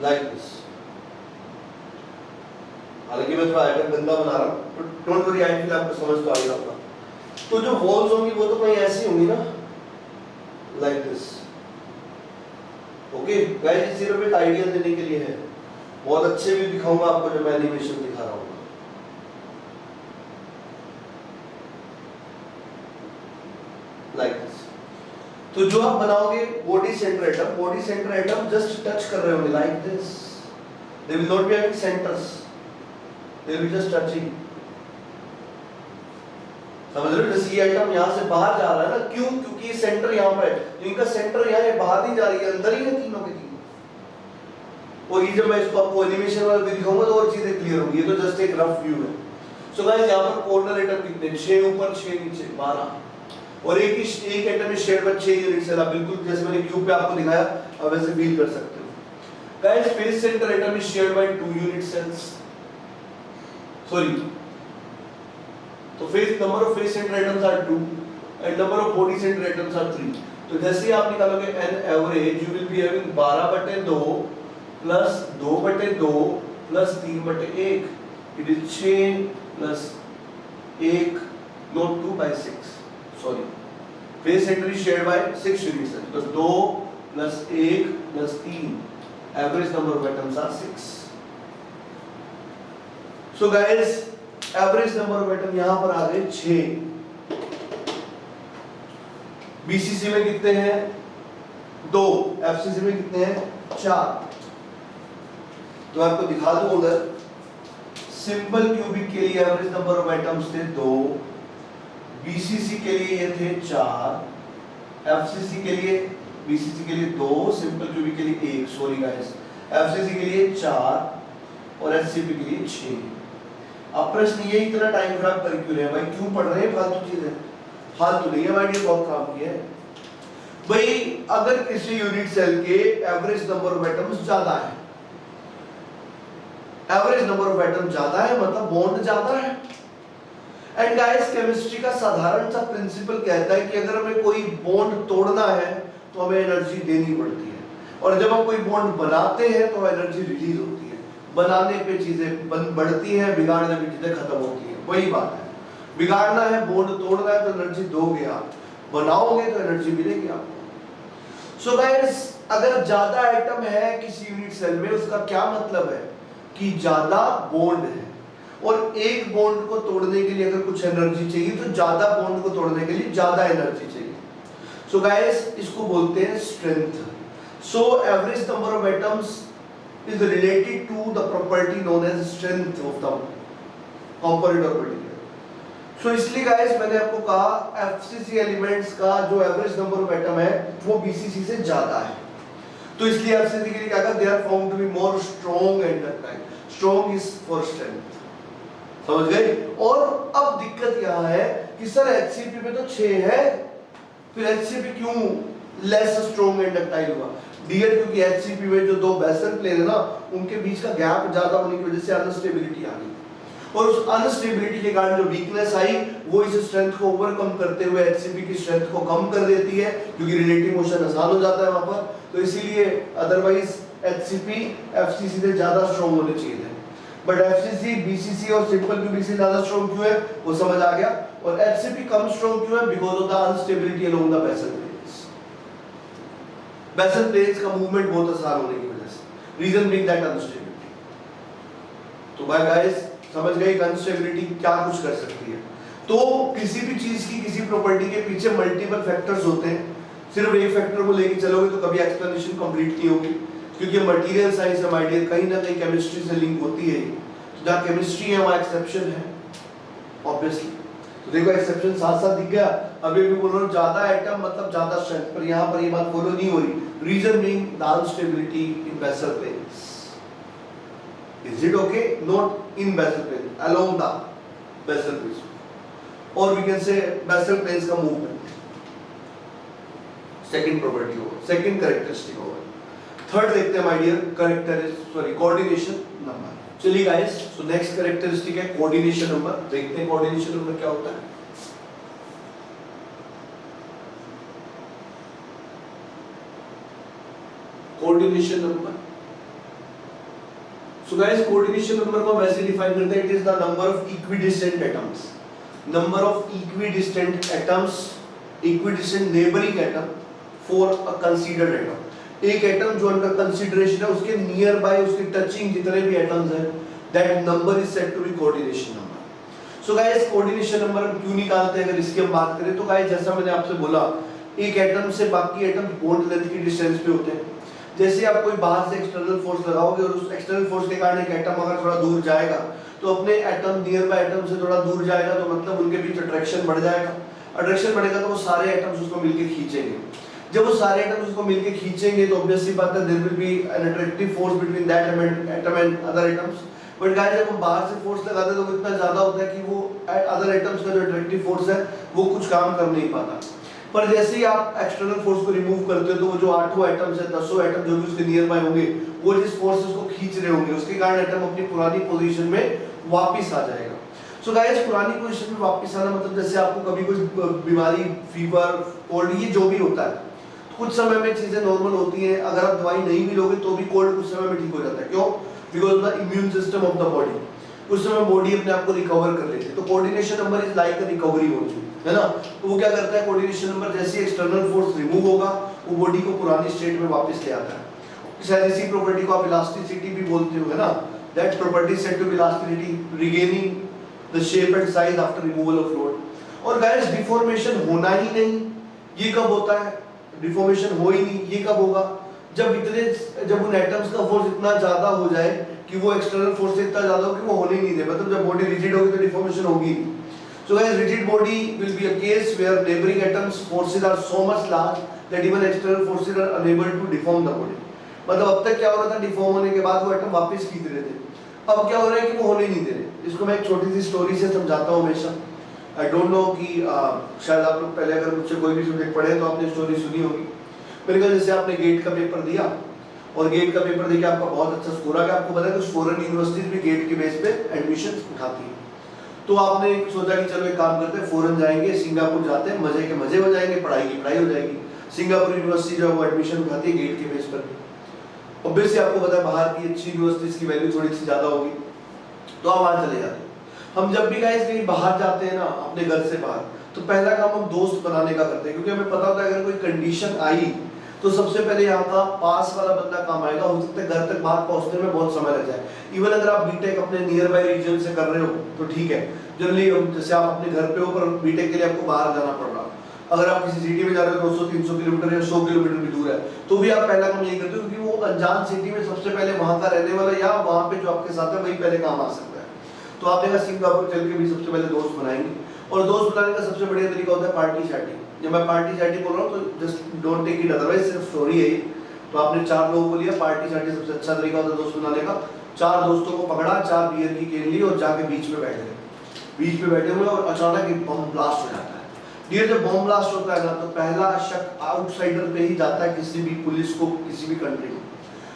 Speaker 1: Like this. हालांकि मैं थोड़ा आइटम गंदा बना रहा हूं, डोंट वरी, आई फील आपको समझ तो आ गया होगा। तो जो वॉल्स होंगी वो तो कहीं ऐसी होंगी ना, लाइक दिस। ओके गाइस, ये सिर्फ एक आइडिया देने के लिए है, बहुत अच्छे भी दिखाऊंगा आपको जब मैं एनिमेशन दिखा रहा हूँ। Like this. तो जो आप बनाओगे body center atom, body center atom just touch कर रहे होंगे like this, they will not be having centres, they will just touching. समझ रहे हो? जैसे ये आइटम यहाँ से बाहर जा रहा है ना, क्यों? क्योंकि सेंटर यहाँ पर है, इनका सेंटर यहाँ है, बाहर नहीं जा रही है, अंदर ही है तीनों के तीनों। और ये जब मैं इसको आपको एनिमेशन वाला दिखाऊंगा तो और चीजें क्लियर होंगी। ये तो जस्ट एक रफ व्यू है। सो गाइस, यहाँ पर कॉर्नर एटम कितने? 6 ऊपर 6 नीचे 12, और एक एटम में शेयर पर 6 यूनिट सेल। बिल्कुल जैसे मैंने क्यूब पे आपको दिखाया, अब वैसे फील कर सकते हो। Guys, face center atom is shared by 2 unit cells, sorry, तो face number of face center atoms are 2 and number of body center atoms are 3। तो जैसे ही आप निकालोगे an average, you will be having 12/2 plus 2/2 plus 3/1, it is 6 plus 1, not 2/6, sorry, face center is shared by 6 unit cells, तो 2 plus 1 plus 3, average number of atoms are 6। So guys, average number of atom यहां पर आ गए 6। BCC में कितने हैं? 2, FCC में कितने हैं? 4। तो आपको दिखा दूं, अगर सिंपल क्यूबिक के लिए एवरेज नंबर ऑफ एटम्स थे 2, बीसीसी के लिए ये थे 4, एफसीसी के लिए, बीसीसी के लिए 2, सिंपल क्यूबिक के लिए 1, सॉरी गाइस, एफसीसी के लिए 4 और एचसीपी के लिए 6। अब प्रश्न ये, इतना टाइम खराब कर क्यों रहे हैं भाई? क्यों पढ़ रहे हैं फालतू चीजें? फालतू नहीं है भाई, ये बहुत काम किया है भाई। अगर किसी यूनिट सेल के एवरेज नंबर ऑफ एटम्स ज्यादा है, एवरेज नंबर ऑफ एटम ज्यादा है मतलब बॉन्ड ज्यादा है। एंड गाइस, केमिस्ट्री का साधारण सा प्रिंसिपल कहता है कि अगर हमें कोई बॉन्ड तोड़ना है तो हमें एनर्जी देनी पड़ती है, और जब हम कोई बॉन्ड बनाते हैं तो एनर्जी रिलीज होती है। बनाने पे चीजें बढ़ती हैं, बिगाड़ने पे चीजें खत्म होती हैं। वही बात है, बिगाड़ना है, बॉन्ड तोड़ना है तो एनर्जी दोगे आप, बनाओगे तो एनर्जी मिलेगी आपको। सो गाइस, अगर ज्यादा एटम है किसी यूनिट सेल में, उसका क्या मतलब है कि ज्यादा बॉन्ड है, और एक बॉन्ड को तोड़ने के लिए अगर कुछ एनर्जी चाहिए तो ज्यादा बॉन्ड को तोड़ने के लिए ज्यादा एनर्जी चाहिए। सो गाइस, इसको बोलते हैं strength. So average number of atoms is related to the property known as strength of the component or particle. So इसलिए guys, मैंने आपको कहा FCC एलिमेंट्स का जो एवरेज नंबर ऑफ एटम है वो BCC से ज्यादा है। तो इसलिए FCC के लिए क्या कहते हैं? They are found to be more strong and ductile. Strong is for strength. समझ गए? और अब दिक्कत यहाँ है कि सर HCP में तो 6 है, फिर HCP क्यों लेस स्ट्रॉन्ग एंड डक्टाइल हुआ? डियर क्योंकि HCP में जो दो बेसल प्लेन है ना, उनके बीच का गैप ज्यादा होने की वजह से अनस्टेबिलिटी आ गई, और उस अनस्टेबिलिटी के कारण जो वीकनेस आई वो इस स्ट्रेंथ को ओवरकम करते हुए HCP की स्ट्रेंथ को कम कर देती है, क्योंकि रिलेटिव मोशन आसान हो जाता है वहां पर। तो इसीलिए अदरवाइज HCP FCC से ज्यादा स्ट्रॉन्ग होने चाहिए थे, बट FCC BCC और सिंपल QBC ज्यादा स्ट्रॉन्ग क्यों है वो समझ आ गया। और HCP कम स्ट्रॉन्ग क्यों है? Because of the unstability along the basal planes. Basal planes का मूवमेंट बहुत आसान होने की वजह से, रीजन बीइंग दैट अनस्टेबिलिटी। तो बाय गाइस समझ गए अनस्टेबिलिटी क्या कुछ कर सकती है। तो किसी भी चीज की किसी प्रॉपर्टी के पीछे मल्टीपल फैक्टर्स होते हैं, सिर्फ एक फैक्टर को लेके चलोगे तो कभी एक्सप्लेनेशन कंप्लीट नहीं होगी, क्योंकि मटेरियल साइंस है माय डियर, कहीं ना कहीं केमिस्ट्री से लिंक होती है। तो जहाँ केमिस्ट्री है वहाँ एक्सेप्शन है ऑब्वियसली। तो देखो एक्सेप्शन साथ साथ दिख गया। अभी भी बोल रहा हूँ ज्यादा एटम मतलब ज्यादा स्ट्रेंथ, पर यहाँ पर ये बात फॉलो नहीं हो रही, reason being the unstability in basal planes. Is it okay? Not in basal plane, along the basal planes, or we can say basal planes का movement. Second property होगा, second characteristic होगा। Third देखते हैं my dear, coordination number। चलिए guys, so next characteristic है coordination number। देखते हैं coordination number क्या होता है। Coordination number, so guys coordination number को वैसे डिफाइन करते हैं, it is the number of equidistant atoms, number of equidistant atoms, equidistant neighboring atom for a considered atom। एक एटम जो अंडर कंसीडरेशन है उसके नियर बाय उसके टचिंग जितने भी एटम्स हैं, that number is said to be coordination number। so guys coordination number हम क्यों निकालते हैं? अगर इसकी हम बात करें तो guys जैसा मैंने आपसे बोला, एक एटम से बाकी एटम बॉन्ड लेंथ की डिस्टेंस पे होते हैं। जैसे आप कोई बाहर से एक्सटर्नल फोर्स लगाओगे और उस एक्सटर्नल फोर्स के कारण एक एटम अगर थोड़ा दूर जाएगा तो अपने एटम नियर बाय एटम से थोड़ा दूर जाएगा, तो मतलब उनके बीच अट्रैक्शन बढ़ जाएगा। अट्रैक्शन बढ़ेगा तो वो सारे एटम्स उसको मिलके खींचेंगे। जब वो सारे एटम्स उसको मिलके खींचेंगे तो ऑब्वियसली बात है there will be an attractive force between that atom and other atoms. But guys जब हम बाहर से फोर्स लगाते हैं तो वो इतना ज्यादा होता है कि वो अदर एटम्स का जो अट्रैक्टिव फोर्स है वो कुछ काम कर नहीं पाता। पर जैसे ही आप एक्सटर्नल फोर्स को रिमूव करते हो तो वो जो 8 एटम्स है, 10 एटम जो भी उसके नियर बाय होंगे, वो जिस फोर्सेस को खींच रहे होंगे उसके कारण एटम अपनी पुरानी पोजीशन में वापस आ जाएगा। सो गाइस पुरानी पोजीशन में वापस आना मतलब जैसे आपको कभी कोई बीमारी, फीवर, कोल्ड, ये जो भी होता है, कुछ समय में चीजें नॉर्मल होती हैं, अगर आप दवाई नहीं भी लोगे तो भी कोल्ड कुछ समय में ठीक हो जाता है। क्यों? Because the immune system of the body, उस समय बॉडी अपने आप को रिकवर कर लेती है। तो coordination number is like a recovery mode, है ना। तो वो क्या करता है, कोऑर्डिनेशन नंबर जैसे एक्सटर्नल फोर्स रिमूव होगा वो बॉडी को पुरानी स्टेट में वापस ले आता है। शायद इसी प्रॉपर्टी को आप इलास्टिसिटी भी बोलते हो, है ना। That property said to be elasticity, regaining the shape and size after removal of load. और गाइस डिफॉर्मेशन होना ही नहीं, ये कब होता है? डिफॉर्मेशन हो ही नहीं, ये कब होगा? जब उन एटम्स का फोर्स इतना ज्यादा हो जाए कि वो एक्सटर्नल फोर्स से इतना ज्यादा हो कि वो होने ही नहीं दे, मतलब जब बॉडी रिजिड होगी तो डिफॉर्मेशन होगी। So guys, rigid body will be a case where neighboring atoms forces are so much large that even external forces are unable to deform the body। मतलब अब तक क्या हो रहा था, डिफॉर्म होने के बाद वो एटम वापस खींच रहे थे, अब क्या हो रहा है कि वो होने नहीं दे रहे। इसको मैं एक छोटी सी स्टोरी से समझाता हूँ हमेशा। आई डोंट नो कि शायद आप लोग पहले अगर मुझसे कोई भी सब्जेक्ट पढ़े तो आपने स्टोरी सुनी होगी। मेरे ख्याल जैसे आपने गेट का पेपर दिया और गेट का पेपर देके आपका बहुत अच्छा स्कोर आ गया, आपको पता है कुछ फॉरेन यूनिवर्सिटीज भी गेट के बेस पे एडमिशन उठाती है। तो आपने सोचा कि चलो एक काम करते हैं, फॉरेन जाएंगे, सिंगापुर जाते हैं, मजे के मजे हो जाएंगे, पढ़ाई की पढ़ाई हो जाएगी। सिंगापुर यूनिवर्सिटी जो है वो एडमिशन उठाती है गेट के बेस पर। ऑब्वियसली आपको पता है बाहर की अच्छी यूनिवर्सिटीज की वैल्यू थोड़ी सी ज्यादा होगी, तो आप वहां चले जाते हैं। हम जब भी गाइस कहीं बाहर जाते हैं ना अपने घर से बाहर, तो पहला काम हम दोस्त बनाने का करते हैं, क्योंकि हमें पता होता है अगर कोई कंडीशन आई तो सबसे पहले यहाँ का पास वाला बंदा काम आएगा। हो सकता है घर तक बात पहुंचने में बहुत समय लग जाए। इवन अगर आप बीटेक अपने नियर बाय रीजन से कर रहे हो तो ठीक है, जनरली जैसे आप अपने घर पे हो पर बीटेक के लिए आपको बाहर जाना पड़ रहा, अगर आप किसी सिटी में जा रहे हो 200-300 किलोमीटर या 100 किलोमीटर भी दूर है, तो भी आप पहला काम यही करते हो, क्योंकि वो अनजान सिटी में सबसे पहले वहां का रहने वाला या वहां पे जो आपके साथ है वही पहले काम आ सकता है। तो आप देखा सिंगापुर चल के भी सबसे पहले दोस्त बनाएंगे, और दोस्त बनाने का सबसे बढ़िया तरीका होता है पार्टी शार्टी। जब मैं पार्टी शार्टी बोल रहा हूँ तो just don't take it otherwise, सिर्फ स्टोरी है। तो आपने 4 लोगों को लिया, पार्टी शार्टी सबसे अच्छा तरीका होता है दोस्त बनाने का। 4 दोस्तों को पकड़ा, 4 बियर की केन ली और जाके बीच में बैठ गए। बीच में बैठे हुए और अचानक एक बम ब्लास्ट हो जाता है। ये जब बॉम्ब ब्लास्ट होता है ना, तो पहला शक आउटसाइडर पे ही जाता है, किसी भी पुलिस को, किसी भी कंट्री में।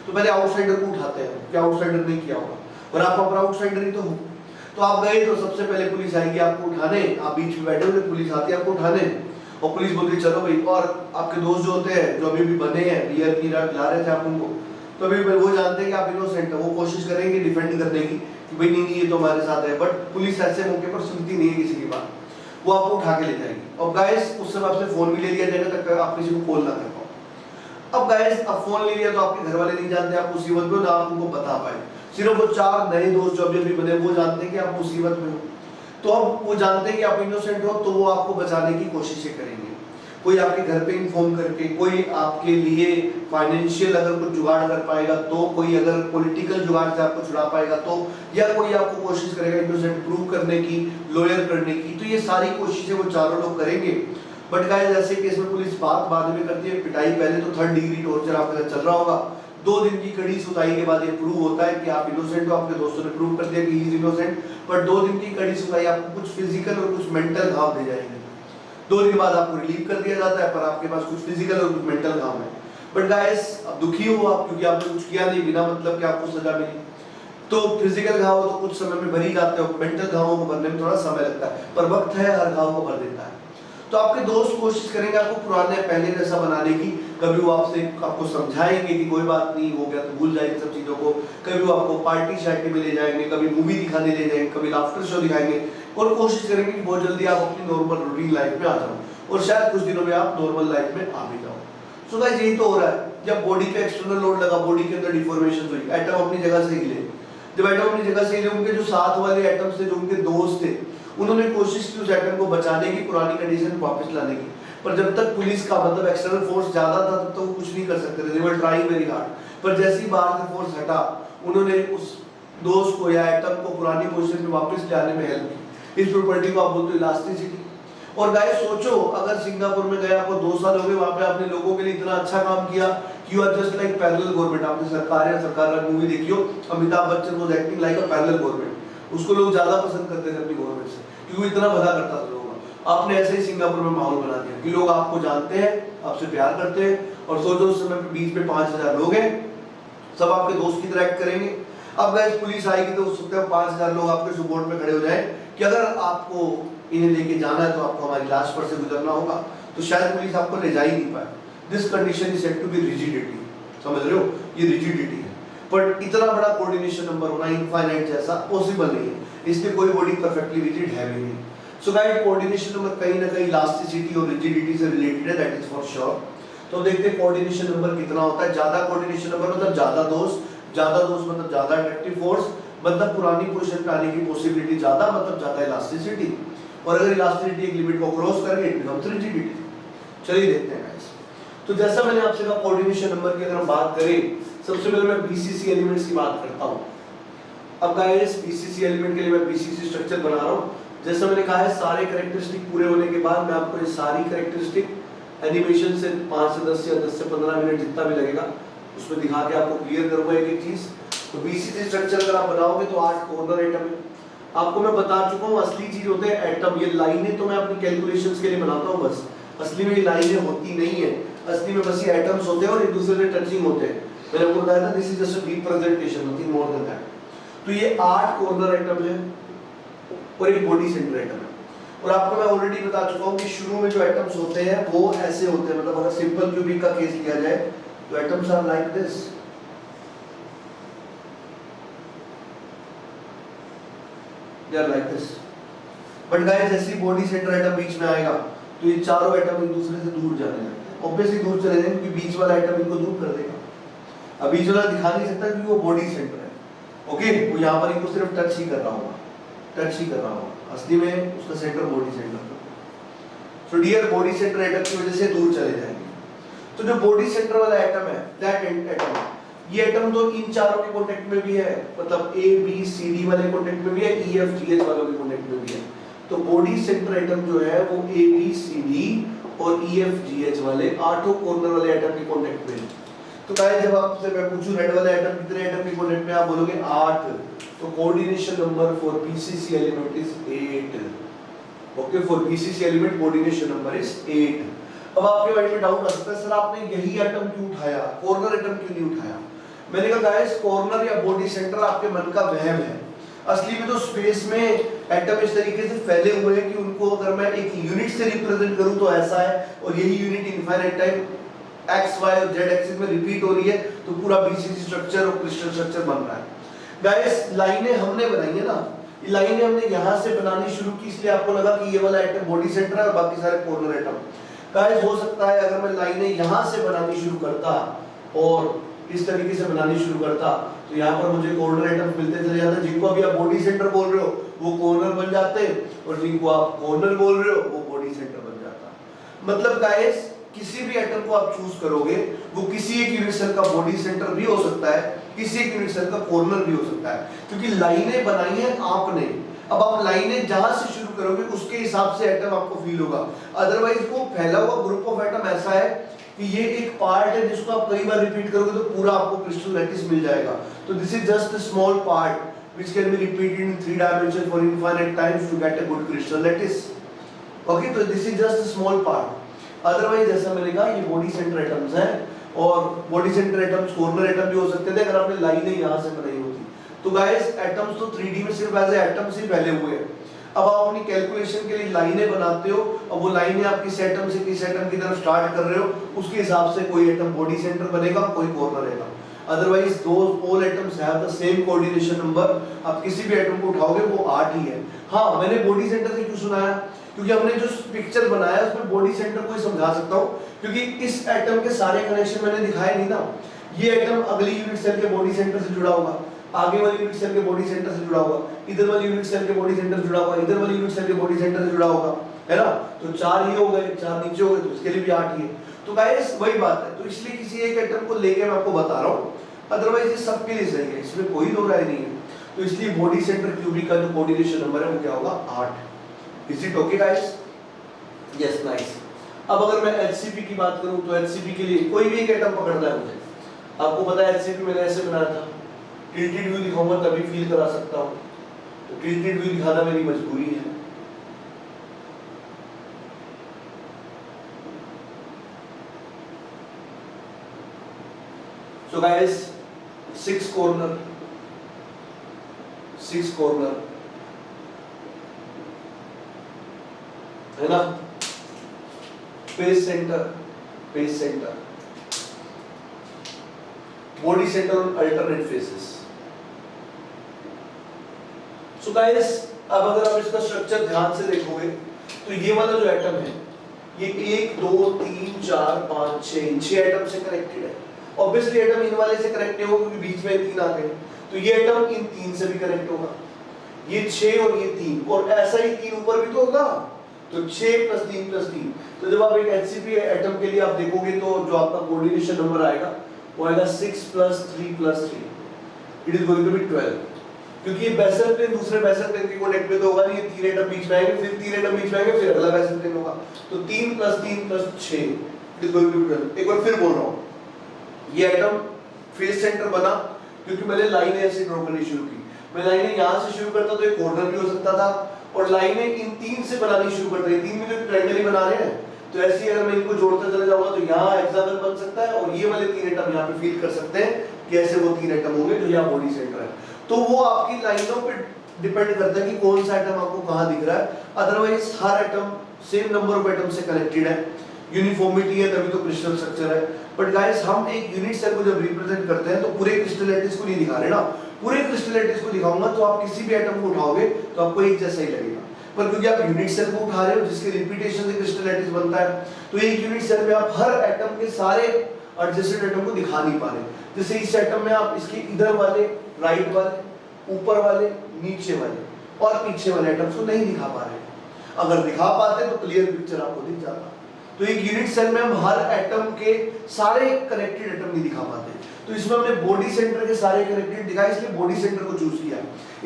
Speaker 1: तो पहले आउटसाइडर को उठाते हैं कि आउटसाइडर ने किया होगा, और आप अपना आउटसाइडर ही तो हो। तो आप गए तो सबसे पहले पुलिस आएगी आपको उठाने, आप बीच में बैठे हुए, पुलिस आती है आपको उठाने, और पुलिस बोलती है चलो भाई। और आपके दोस्त जो होते हैं, जो अभी भी बने हैं, बियर पी खिला रहे थे आप उनको, तो अभी वो जानते हैं कि आप इनोसेंट है, वो कोशिश करेंगे डिफेंड करने की कि भाई नहीं ये तो हमारे साथ है। बट पुलिस ऐसे मौके पर सुनती नहीं है किसी की बात, वो आपको उठा के ले जाएगी। और गाइस उस समय आपसे फोन भी ले लिया जाएगा तक आप किसी को कॉल ना कर पाओ। अब गाइस अब फोन ले लिया तो आपके घर वाले नहीं जानते आप मुसीबत में हो, ना आप उनको बता पाए। सिर्फ वो 4 नए दोस्त जो अभी बने वो जानते हैं कि आप मुसीबत में हो। तो अब वो जानते हैं कि आप इनोसेंट हो, तो वो आपको बचाने की कोशिशें करेंगे। कोई आपके घर पे इन्फॉर्म करके, कोई आपके लिए फाइनेंशियल अगर कुछ जुगाड़ कर पाएगा तो, कोई अगर पॉलिटिकल जुगाड़ से आपको छुड़ा पाएगा तो, या कोई आपको कोशिश करेगा इनोसेंट प्रूव करने की, लॉयर करने की। तो ये सारी कोशिशें वो चारों लोग करेंगे। बट गाइस ऐसे केस में पुलिस बात बाद में करती है, पिटाई पहले तो 3rd डिग्री टॉर्चर आपके साथ चल रहा होगा, 2 दिन की कड़ी सुताई के बाद ये प्रूव होता है कि आप इनोसेंट हो, आपके दोस्तों ने प्रूव कर दिया कि ही इज इनोसेंट। बट 2 दिन की कड़ी सुताई आपको कुछ फिजिकल और कुछ मेंटल घाव दे जाएंगे। 2 दिन बाद आपको रिलीव कर दिया जाता है, पर आपके पास कुछ फिजिकल और कुछ मेंटल घाव है। बट गाइस अब दुखी हो आप, क्योंकि आपने कुछ किया नहीं, बिना मतलब कि आपको सजा मिली। तो फिजिकल घाव तो कुछ समय में भर ही जाते हो, मेंटल घावों को भरने में थोड़ा समय लगता है, पर वक्त है हर घाव को भर देता है। तो आपके दोस्त कोशिश करेंगे आपको पुराने पहले जैसा बनाने की। कभी वो आपको समझाएंगे कि कोई बात नहीं, हो गया तो भूल जाएंगे सब चीजों को। कभी वो आपको पार्टी शार्टी में ले जाएंगे, कभी मूवी दिखाने ले जाएंगे, कभी लाफ्टर शो दिखाएंगे, और कोशिश करेंगे कि बहुत जल्दी आप अपनी नॉर्मल रूटीन लाइफ में आ जाओ, और शायद कुछ दिनों में आप नॉर्मल लाइफ में आ भी जाओ। सो गाइस यही तो हो रहा है। जब बॉडी पे एक्सटर्नल लोड लगा, बॉडी के अंदर डिफॉर्मेशन हुई, एटम अपनी जगह से हिले। जब एटम अपनी जगह से हिले, उनके जो साथ वाले एटम्स थे, जो उनके दोस्त थे, उन्होंने कोशिश की उस एटम को बचाने की, पुरानी कंडीशन में वापस लाने की। पर जब तक पुलिस का मतलब एक्सटर्नल फोर्स ज्यादा था, तब तक वो कुछ नहीं कर सकते थे, दे वर ट्राइंग वेरी हार्ड। पर जैसे ही बाहर से फोर्स हटा, उन्होंने उस दोस्त को या एटम को पुरानी पोजीशन में वापस लाने में हेल्प की। इस प्रॉपर्टी को आप बोलते हो इलास्टिसिटी। और गाइस सोचो, अगर सिंगापुर में गए, आपको 2 साल हो गए, वहां पे आपने लोगों के लिए इतना अच्छा काम किया कि you are just like parallel government. आपने सरकार मूवी देखी हो, Amitabh Bachchan was acting like a parallel government. उसको लोग ज्यादा पसंद करते थे अपनी गवर्नमेंट से, क्योंकि इतना भला करता था लोगों का। आपने ऐसे ही सिंगापुर में माहौल बना दिया कि लोग आपको जानते हैं, आपसे प्यार करते हैं, और सोचो उस समय पे बीच में 5000 लोग हैं, सब आपके दोस्त की तरह एक्ट करेंगे। अब गाइस पुलिस आएगी तो हो सकता है 5000 लोग आपके सपोर्ट में खड़े हो जाए कि अगर आपको इन्हें लेके जाना है तो आपको हमारी लाश पर से गुजरना होगा। तो शायद पुलिस आपको ले जा ही नहीं पाए। This condition is said to be rigidity. समझ रहे हो, ये रिजिडिटी है। पर इतना बड़ा कोऑर्डिनेशन नंबर होना इनफाइनाइट जैसा पॉसिबल नहीं है, इसलिए कोई बॉडी परफेक्टली रिजिड है भी नहीं। सो गाइस कोऑर्डिनेशन नंबर कहीं ना कहीं इलास्टिसिटी और रिजिडिटी से रिलेटेड है, दैट इज फॉर श्योर। तो देखते हैं कोऑर्डिनेशन नंबर कितना होता है। ज्यादा कोऑर्डिनेशन नंबर मतलब ज्यादा दोस्त, मतलब ज्यादा अट्रैक्टिव फोर्स, मतलब पुरानी पोजीशन पे आने की पॉसिबिलिटी ज्यादा, मतलब ज्यादा इलास्टिसिटी। और अगर इलास्टिसिटी एक लिमिट को क्रॉस कर गई, इट बिकम्स रिजिडिटी। चलिए देखते हैं गाइस। तो जैसा मैंने आपसे कहा, कोऑर्डिनेशन नंबर की अगर हम बात करें, सबसे पहले मैं बीसीसी एलिमेंट्स की बात करता हूं। अब गाइस बीसीसी एलिमेंट के लिए मैं बीसीसी स्ट्रक्चर बना रहा हूं। जैसा मैंने कहा है, सारे कैरेक्टरिस्टिक पूरे होने के बाद मैं आपको ये सारी कैरेक्टरिस्टिक एनिमेशन से 5 से 10 या 10 से 15 मिनट जितना भी लगेगा उसमें दिखा के आपको क्लियर करूंगा एक एक चीज। तो बीसीसी स्ट्रक्चर अगर आप बनाओगे तो 8 कॉर्नर एटम है। आपको मैं बता चुका हूं, असली चीज होते हैं एटम। ये लाइनें तो मैं अपनी कैलकुलेशंस के लिए बनाता हूं बस, असली में ये लाइनें होती नहीं है। असली में बस ये एटम्स होते हैं और एक दूसरे से टचिंग होते हैं। मैंने आपको बताया था, this is just a representation, nothing more than that. तो ये 8 कॉर्नर एटम है और एक बॉडी सेंटर एटम है। और आपको मैं ऑलरेडी बता चुका हूं कि शुरू में जो एटम्स होते हैं वो ऐसे होते हैं, मतलब अगर सिंपल क्यूबिक का केस लिया जाए तो atoms are like this. They are like this. But guys जैसे ही बॉडी सेंटर एटम बीच में आएगा तो ये चारों एटम एक दूसरे से दूर जाने लगते हैं। ऑब्वियसली दूर चले जाएंगे क्योंकि बीच वाला एटम इनको दूर कर देगा। अब बीच वाला दिखा नहीं सकता क्योंकि वो बॉडी सेंटर है। ओके, वो यहाँ पर इनको सिर्फ टच ही कर रहा होगा, टच ही कर रहा होगा। असली में उसका center body center. So dear, body center atom की वजह से दूर चले जाएंगे। तो जो बॉडी सेंटर वाला एटम है, दैट एटम, ये एटम तो इन चारों के कांटेक्ट में भी है, मतलब ए बी सी डी वाले कांटेक्ट में भी है, ई एफ जी एच वालों के कांटेक्ट में भी है। तो बॉडी सेंटर एटम जो है वो ए बी सी डी और ई एफ जी एच वाले 8 कॉर्नर वाले एटम के कांटेक्ट में है। तो गाइस जब आपसे मैं पूछूं रेड वाले एटम कितने एटम के कांटेक्ट में, आप बोलोगे 8। तो coordination number for BCC element is 8। Okay, for BCC element coordination number is 8। अब आपके माइंड में डाउट आ सकता है, सर आपने यही एटम क्यों उठाया, कॉर्नर एटम क्यों नहीं उठाया? मैंने कहा गाइस, कॉर्नर या बॉडी सेंटर आपके मन का वहम है। असली में तो स्पेस में एटम इस तरीके से फैले हुए हैं कि उनको अगर मैं एक यूनिट से रिप्रेजेंट करूं तो ऐसा है, और यही unit infinite time X Y और जेड एक्सिस में रिपीट हो रही है, तो पूरा बीसीसी स्ट्रक्चर और क्रिस्टल स्ट्रक्चर बन रहा है। गाइस लाइनें हमने बनाई है ना, ये लाइनें हमने यहाँ से बनानी शुरू की, इसलिए आपको लगा कि ये वाला एटम बॉडी सेंटर है और बाकी सारे कॉर्नर एटम। गाइस हो सकता है अगर मैं लाइनें यहाँ से बनानी शुरू करता और इस तरीके से बनानी शुरू करता तो यहाँ पर मुझे कॉर्नर एटम मिलते चले जाते, जिनको अभी आप बॉडी सेंटर बोल रहे हो वो कॉर्नर बन जाते, और जिनको आप कॉर्नर बोल रहे हो वो बॉडी सेंटर बन जाता। मतलब गाइस किसी भी एटम को आप चूज करोगे वो किसी एक यूनिट सेल का बॉडी सेंटर भी हो सकता है, किसी एक यूनिट सेल का कॉर्नर भी हो सकता है, क्योंकि लाइनें बनाई है आपने। अब आप लाइनें जहां से शुरू करोगे उसके हिसाब से एटम आपको फील होगा। अदरवाइज वो फैला हुआ ग्रुप ऑफ एटम ऐसा है कि ये एक पार्ट है जिसको आप कई बार रिपीट करोगे तो पूरा आपको क्रिस्टल लैटिस मिल जाएगा। तो this is just a small part which can be repeated in 3 dimension for infinite times to get a good crystal lattice. Okay, तो this is just a small part. Otherwise जैसा मैंने कहा ये body center atoms हैं, और body center atoms corner atom भी हो सकते थे अगर आपने लाइनें यहाँ से बनाई होती। तो गाइस एटम्स तो 3D में सिर्फ एज एटम्स ही फैले हुए हैं। अब आप अपनी कैलकुलेशन के लिए लाइनें बनाते हो, अब वो लाइनें आप किस एटम से किस एटम की तरफ स्टार्ट कर रहे हो उसके हिसाब से कोई एटम बॉडी सेंटर बनेगा, कोई कॉर्नर रहेगा। Otherwise those all atoms have the same coordination number. आप किसी भी एटम को उठाओगे वो 8 ही है। हाँ, मैंने बॉडी सेंटर से क्यों सुनाया, क्योंकि हमने जो पिक्चर बनाया उसमें बॉडी सेंटर को ही समझा सकता हूँ, क्योंकि इस एटम के सारे कनेक्शन मैंने दिखाए नहीं ना। ये एटम अगली यूनिट सेल के बॉडी सेंटर से जुड़ा होगा, आगे वाली यूनिट सेल के बॉडी सेंटर से जुड़ा होगा, इधर वाली यूनिट सेल के बॉडी सेंटर से जुड़ा होगा, इधर वाली यूनिट सेल के बॉडी सेंटर से जुड़ा होगा, है ना। तो 4 ही हो गए, 4 नीचे हो गए, तो इसके लिए भी 8 ही है। तो गाइस वही बात है, तो इसलिए किसी एक एटम को लेके मैं आपको बता रहा हूँ, अदरवाइज ये सबके लिए सही है, इसमें कोई दो राय नहीं है। तो इसलिए बॉडी सेंटर क्यूबिक का जो कोऑर्डिनेशन नंबर है वो क्या होगा, 8। Is it okay guys? Yes, nice. अब अगर मैं एचसीपी की बात करूं तो एचसीपी के लिए कोई भी एक एटम पकड़ना है मुझे। आपको पता है एचसीपी मैंने ऐसे बनाया था, टिल्टेड व्यू दिखाऊंगा तभी फील करा सकता हूं, तो टिल्टेड व्यू दिखाना मेरी मजबूरी है। सो गाइस 6 कॉर्नर है ना, फेस सेंटर, बॉडी सेंटर और अल्टरनेट फेसेस। सो गाइस अब अगर आप इसका स्ट्रक्चर ध्यान से देखोगे तो ये वाला जो एटम है ये 1 2 3 4 5 6 एटम से कनेक्टेड है। ऑब्वियसली एटम इन वाले से कनेक्ट होगा क्योंकि बीच में 3 आ गए, तो ये एटम इन 3 से भी कनेक्ट होगा, ये 6 और ये 3, और ऐसा ही 3 ऊपर भी तो होगा, तो 6 + 3 + 3। तो जब आप एक एचसीपी एटम के लिए आप देखोगे तो जो आपका कोऑर्डिनेशन नंबर आएगा वो आएगा 6 + 3 + 3, it is going to be 12। क्योंकि ये बेसल प्लेन दूसरे बेसल प्लेन के कॉन्टेक्ट में तो होगा नहीं, ये 3 एटम बीच में आएंगे, फिर 3 एटम बीच में आएंगे, फिर अगला बेसल प्लेन होगा, तो 3 + 3 + 6 it is going to be 12। एक बार फिर बोल रहा हूं, ये एटम फेस सेंटर बना क्योंकि मैंने लाइनें ऐसे ड्रॉ करनी शुरू की। मैं लाइनें यहाँ से शुरू करता तो एक कॉर्नर भी हो सकता था, और लाइनें इन 3 से बनानी शुरू करता है, 3 में तो ट्रायंगल ही बना रहे हैं, तो ऐसे ही अगर मैं इनको जोड़ता चला जाऊंगा तो यहाँ हेक्सागन बन सकता है, और ये वाले 3 एटम यहाँ पे फील कर सकते हैं कि ऐसे वो 3 एटम होंगे जो यहाँ बॉडी सेंटर है। तो वो आपकी लाइनों पे डिपेंड करता है कि कौन सा एटम आपको कहाँ दिख रहा है। Otherwise her atom same number of atom से कनेक्टेड है, यूनिफॉर्मिटी है, तभी तो क्रिस्टल स्ट्रक्चर है। बट गाइस हम एक यूनिट सेल को जब रिप्रेजेंट करते हैं तो पूरे क्रिस्टल लैटिस को नहीं दिखा रहे ना, पूरे क्रिस्टल लैटिस को दिखाऊंगा तो आप किसी भी एटम को उठाओगे तो आपको एक जैसा ही लगेगा, पर क्योंकि आप यूनिट सेल को उठा रहे हो जिसके रिपीटेशन से क्रिस्टल लैटिस बनता है, तो एक यूनिट सेल में आप हर एटम के सारे एडजेसेंट एटम को दिखा नहीं पा रहे। जैसे इस एटम में आप इसके इधर वाले, राइट वाले, ऊपर वाले, नीचे वाले और पीछे वाले एटम्स को नहीं दिखा पा रहे। अगर दिखा पाते तो क्लियर पिक्चर आपको दिख जाता। तो एक यूनिट सेल में हम हर एटम के सारे कनेक्टेड एटम नहीं दिखा पाते, तो इसमें हमने बॉडी सेंटर के सारे कनेक्टेड दिखाए इसलिए बॉडी सेंटर को चूज किया।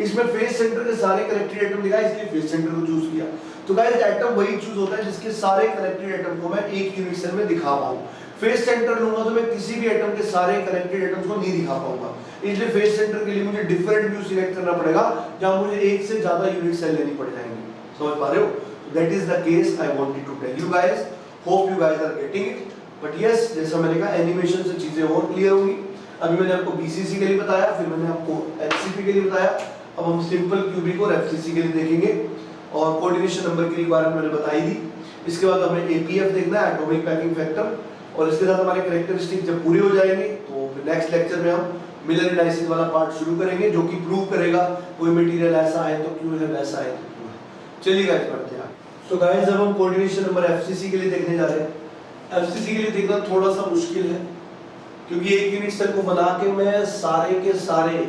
Speaker 1: इसमें फेस सेंटर के सारे कनेक्टेड एटम दिखाए इसलिए फेस सेंटर को चूज किया। तो गाइस एटम वही चूज होता है जिसके सारे कनेक्टेड एटम को मैं एक यूनिट सेल में दिखा पाऊं। फेस सेंटर लूंगा तो मैं किसी भी एटम के सारे कनेक्टेड एटम्स को नहीं दिखा पाऊंगा, इसलिए फेस सेंटर के लिए मुझे डिफरेंट व्यू सिलेक्ट करना पड़ेगा जहां मुझे एक से ज्यादा यूनिट सेल लेनी पड़ जाएंगी। समझ पा रहे हो? That is the case I wanted to tell you guys, hope you guys are getting it. But yes, जैसा मैंने कहा एनिमेशन से चीजें और क्लियर होंगी। अभी मैंने आपको बीसीसी के लिए बताया, फिर मैंने आपको एफसीपी के लिए बताया, अब हम सिंपल क्यूबिक और एफसीसी के लिए देखेंगे, और कोऑर्डिनेशन नंबर की रिक्वायरमेंट मैंने बताई दी। इसके बाद हमें एपीएफ देखना है, एटॉमिक पैकिंग फैक्टर, और इसके साथ हमारे कैरेक्टरिस्टिक जब पूरे हो जाएंगे तो फिर नेक्स्ट लेक्चर में हम मिलर एनालिसिस वाला पार्ट शुरू करेंगे, जो कि प्रूव करेगा कोई मटेरियल ऐसा है तो क्यों है, वैसा है तो क्यों है। चलिए गाइस पढ़ते हैं। सो गाइस अब हम कोऑर्डिनेशन नंबर एफसीसी के लिए देखने जा रहे हैं। एफसीसी के लिए देखना थोड़ा सा मुश्किल है, क्योंकि एक यूनिट सेल को बना के मैं सारे के सारे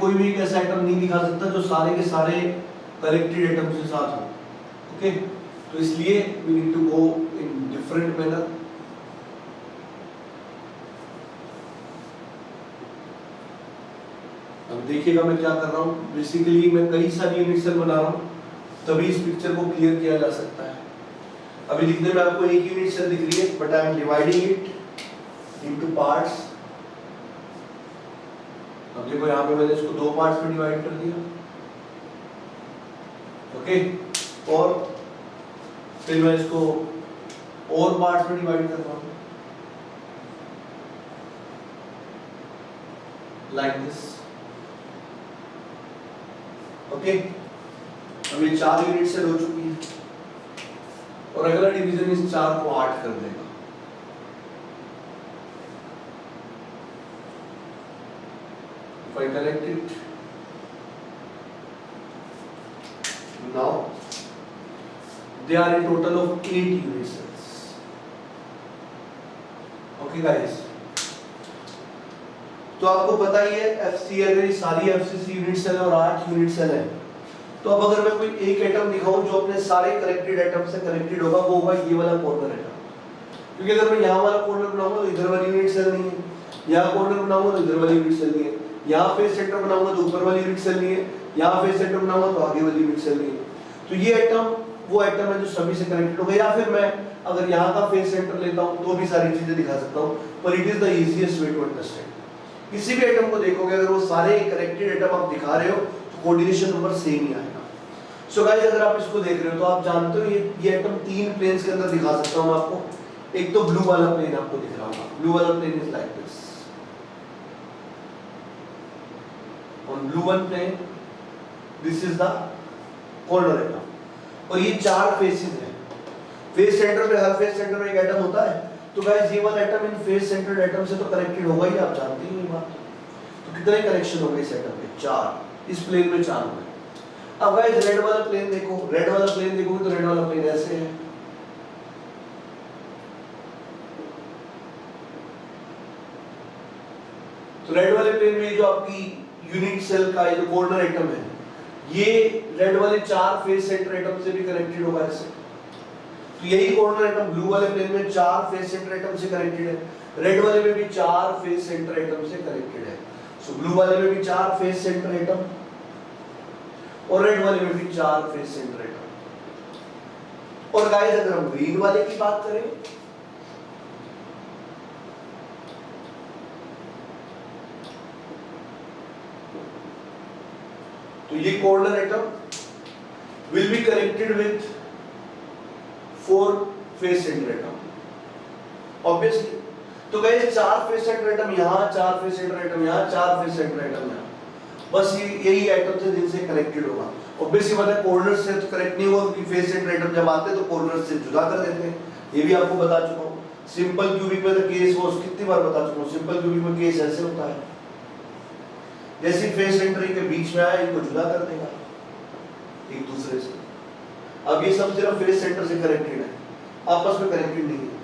Speaker 1: कोई भी एक ऐसा एटम नहीं दिखा सकता जो सारे के सारे कनेक्टेड एटम्स के साथ हो। ओके, तो इसलिए we need to go in different manner. अब देखिएगा मैं क्या कर रहा हूँ, बेसिकली मैं कई सारी यूनिट सेल बना रहा हूँ, तभी इस पिक्चर को क्लियर किया जा सकता है। अभी दिखने में आपको एक यूनिट सेल दिख रही है, but I am dividing it into parts. अब देखो यहाँ पे मैंने इसको दो पार्ट्स में डिवाइड कर दिया। ओके, और फिर मैं इसको और पार्ट्स में डिवाइड कर रहा हूँ, लाइक दिस। ओके, अब ये 4 यूनिट सेल हो चुकी है, और अगला डिवीजन इस 4 को 8 कर देगा। If I connect it now, they are a total of 8 unit cells. Okay guys, तो आपको पता ही है एफसी अगर सारी एफसीसी यूनिट सेल और 8 यूनिट सेल है, तो अब अगर मैं कोई एक एटम दिखाऊं जो अपने सारे कनेक्टेड एटम से कनेक्टेड होगा, वो होगा ये वाला कॉर्नर एटम। क्योंकि अगर मैं यहाँ वाला कॉर्नर बनाऊंगा तो इधर वाली यूनिट सेल नहीं है, यहाँ कॉर्नर बनाऊंगा तो इधर वाली यूनिट सेल नहीं है, यहाँ फेस सेंटर बनाऊंगा तो ऊपर वाली यूनिट सेल नहीं है, यहाँ फेस सेंटर बनाऊंगा तो आगे वाली यूनिट सेल नहीं है। तो ये एटम वो एटम है जो सभी से कनेक्टेड होगा। या फिर मैं अगर यहाँ का फेस सेंटर लेता हूँ तो भी सारी चीजें दिखा सकता हूँ, पर it is the easiest way to understand. किसी भी एटम को देखोगे, अगर वो सारे कनेक्टेड एटम आप दिखा रहे हो तो कोऑर्डिनेशन नंबर सेम ही आएगा। सो गाइस अगर आप इसको देख रहे हो तो आप जानते हो ये एटम 3 प्लेन्स के अंदर दिखा सकता हूँ आपको। एक तो ब्लू वाला प्लेन आपको दिख रहा होगा, ब्लू वाला plane is like this. On blue one plane this is the corner atom, और ये 4 फेसेस हैं। फेस सेंटर पे, हर फेस सेंटर में एक एटम होता है, तो गाइस ये वाला atom in face centred atom से तो कनेक्टेड होगा ही, आप जानते ही हो ये बात। तो कितने कनेक्शन होंगे इस एटम पे? 4। इस प्लेन में 4 होंगे। अब गाइस रेड वाला प्लेन देखो, रेड वाला प्लेन देखोगे तो रेड वाला प्लेन ऐसे है, तो रेड वाले प्लेन में जो आपकी यूनिट सेल का जो कॉर्नर एटम है, ये रेड वाले 4 फेस सेंटर एटम से भी कनेक्टेड होगा ऐसे। तो यही कॉर्नर एटम ब्लू वाले प्लेन में 4 फेस सेंटर एटम से कनेक्टेड है, रेड वाले में भी 4 फेस सेंटर एटम से कनेक्टेड है। सो ब्लू वाले में भी 4 फेस सेंटर एटम, और रेड वाले में भी 4 फेस सेंटर एटम। और गाइस अगर हम ग्रीन वाले की बात करें, तो ये corner atom will be connected with 4 face center atom obviously. तो गाइस 4 फेस सेंटर एटम यहाँ, 4 फेस सेंटर एटम यहाँ, 4 फेस सेंटर एटम यहाँ, बस यही एटम से जिनसे कनेक्टेड होगा। ऑब्वियसली बात है कॉर्नर से तो कनेक्ट नहीं होगा, क्योंकि फेस सेंटर एटम जब आते हैं तो कॉर्नर से जुदा कर देते हैं। ये भी आपको बता चुका हूँ। सिंपल क्यूबिक में तो केस वो कितनी बार बता चुका हूँ। सिंपल क्यूबिक में केस ऐसे होता है, जैसे फेस सेंटर के बीच में आया, इनको जुदा कर देगा एक दूसरे से। अब ये सब सिर्फ फेस सेंटर से कनेक्टेड है, आपस में कनेक्टेड नहीं है।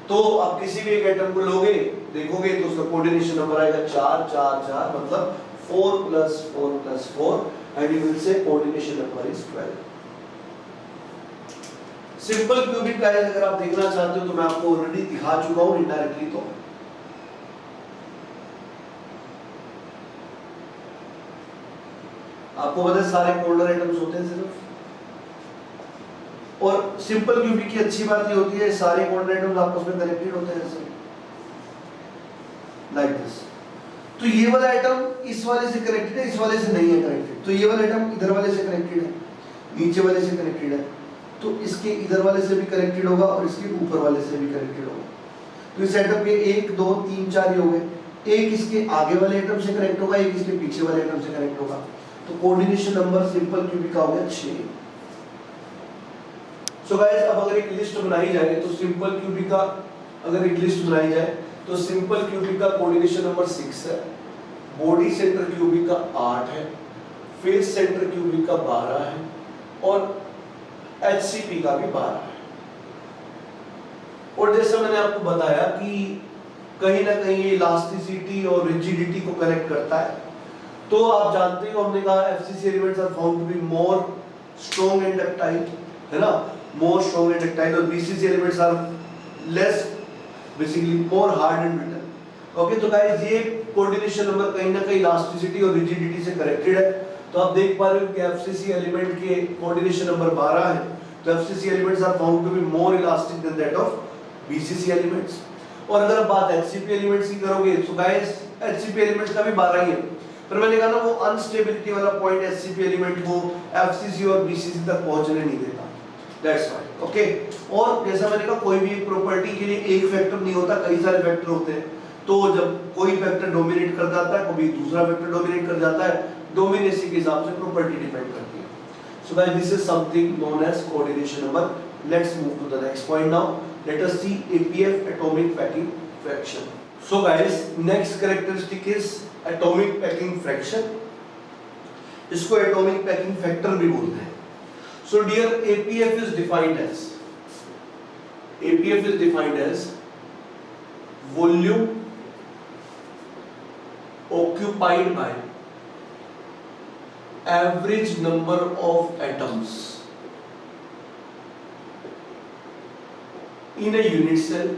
Speaker 1: तो आप किसी भी एक एटम को लोगे, देखोगे तो उसका कोऑर्डिनेशन नंबर आएगा 4 4 4, मतलब 4 + 4 + 4, and you will say coordination number is 12. Simple cubic guys अगर आप देखना चाहते हो तो मैं आपको ऑलरेडी दिखा चुका हूं इनडायरेक्टली। तो आपको पता है सारे कॉर्नर एटम्स होते हैं सिर्फ। और सिंपल क्यूबिक की अच्छी बात ये होती है सारे कॉर्नर एटम्स आपस में कनेक्टेड होते हैं ऐसे, लाइक दिस। तो ये वाला एटम इस वाले से कनेक्टेड है, इस वाले से नहीं है कनेक्टेड। तो ये वाला एटम इधर वाले से कनेक्टेड है, नीचे वाले से कनेक्टेड है, तो इसके इधर वाले से भी कनेक्टेड होगा और इसके ऊपर वाले से भी कनेक्टेड होगा। तो इस सेटअप के 1 2 3 4 ये हो गए, एक इसके आगे वाले एटम से कनेक्ट होगा, एक इसके पीछे वाले एटम से कनेक्ट होगा। तो कोऑर्डिनेशन नंबर सिंपल क्यूबिक का हो गया 6। सो गाइस अब अगर एक लिस्ट बनाई जाए तो सिंपल क्यूबिक का अगर एक लिस्ट बनाई जाए तो सिंपल क्यूबिक का कोऑर्डिनेशन नंबर 6 है, बॉडी सेंटर क्यूबिक का 8 है, फेस सेंटर क्यूबिक का 12 है और एचसीपी का भी 12 है। और जैसा मैंने आपको बताया कि कहीं ना कहीं ये इलास्टिसिटी और रिजिडिटी को कनेक्ट करता है, तो आप जानते हो हमने कहा FCC elements are found to be more strong and ductile, है ना, मोर स्ट्रॉन्ग एंड डक्टाइल, और BCC elements are less basically more hard and brittle. Okay, तो गाइस ये कोऑर्डिनेशन नंबर कहीं ना कहीं इलास्टिसिटी और रिजिडिटी से कनेक्टेड है। तो आप देख पा रहे हो कि एफसीसी एलिमेंट के कोऑर्डिनेशन नंबर 12 है, तो FCC elements are found to be more elastic than that of BCC elements. और अगर आप बात एचसीपी एलिमेंट्स की करोगे तो गाइस एचसीपी एलिमेंट्स का भी 12 ही है, पर मैंने कहा ना वो अनस्टेबिलिटी वाला पॉइंट एचसीपी एलिमेंट को एफसीसी और बीसीसी तक पहुंचने नहीं देता, दैट्स व्हाई। ओके, और जैसा मैंने कहा कोई भी एक प्रॉपर्टी के लिए एक फैक्टर नहीं होता, कई सारे फैक्टर होते हैं, तो जब कोई फैक्टर डोमिनेट कर जाता है कभी दूसरा फैक्टर डोमिनेट कर जाता है, डोमिनेसी के हिसाब से प्रॉपर्टी डिपेंड करती है। So guys this is something known as coordination number. Let's move to the next point now. Let us see APF, atomic packing fraction. So guys, next characteristic is atomic packing fraction. इसको atomic packing factor भी बोलते हैं। So dear, APF is defined as volume occupied by average number of atoms in a unit cell।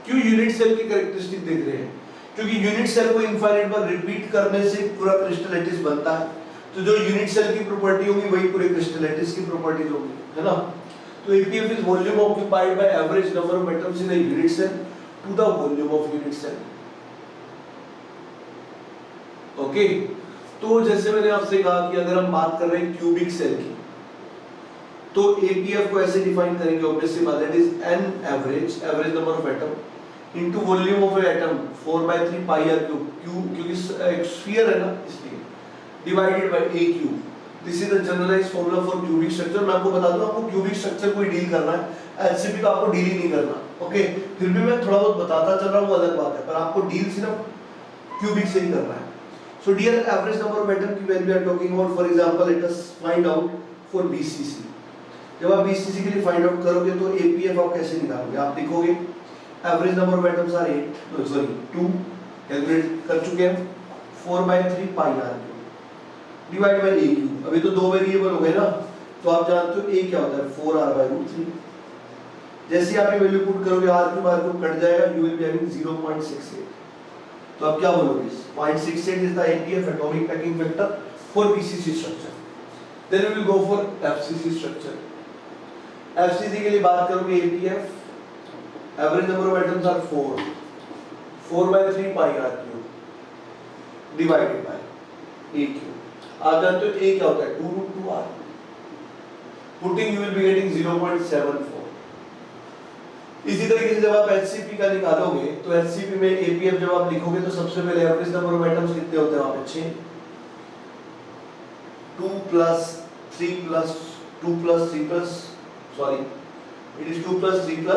Speaker 1: क्यों unit cell की characteristic देख रहे हैं? क्योंकि यूनिट सेल को इनफाइनाइट बार रिपीट करने से पूरा क्रिस्टल बनता है, तो जो यूनिट सेल की प्रॉपर्टी होगी वही पूरे क्रिस्टल की प्रॉपर्टीज होगी, है ना। तो APF is volume occupied by average number of atoms in a unit cell to the volume of unit cell. Okay, तो जैसे मैंने आपसे कहा कि अगर हम बात कर रहे हैं क्यूबिक सेल की, तो APF को ऐसे डिफाइन करेंगे ऑब्वियसली बात, that is n average number of atom into volume of atom 4/3 pi r cube, क्योंकि एक स्फीयर है ना इसलिए, divided by a cube. This is the generalised formula for cubic structure. मैं आपको बता दूं, आपको क्यूबिक स्ट्रक्चर को ही डील करना है, एचसीपी को आपको डील ही नहीं करना। ओके, फिर भी मैं थोड़ा बहुत बताता चल रहा हूं, वो अलग बात है, पर आपको डील सिर्फ क्यूबिक से ही करना है। So dear, average number of atom की when we are talking about, for example let us find out for BCC. जब आप बीसीसी के लिए फाइंड आउट करोगे तो APF आप कैसे निकालोगे? आप लिखोगे average number of atoms are 2 calculate कर चुके हैं, 4/3 pi r cube divide by a cube. अभी तो दो वेरिएबल हो गए ना, तो आप जानते हो a क्या होता है, 4r/√3। जैसे आप ये वैल्यू पुट करोगे r क्यूब कट जाएगा, यू विल बी हैविंग 0.68। तो आप क्या बोलोगे? 0.68 is the APF atomic packing factor for BCC structure. Then we will go for FCC structure. FCC के लिए बात करोगे APF average number of atoms are 4/3 pi r cube divided by a cube. आप जानते हो a क्या होता है, 2√2r। Putting you will be getting 0.74। इसी तरीके से जब आप HCP का निकालोगे तो HCP में APF जब आप लिखोगे तो सबसे पहले एवरेज नंबर ऑफ एटम्स कितने होते हैं वहां पे? 6। 2 + 3 + 2 + 3 sorry, it is 2 + 3 +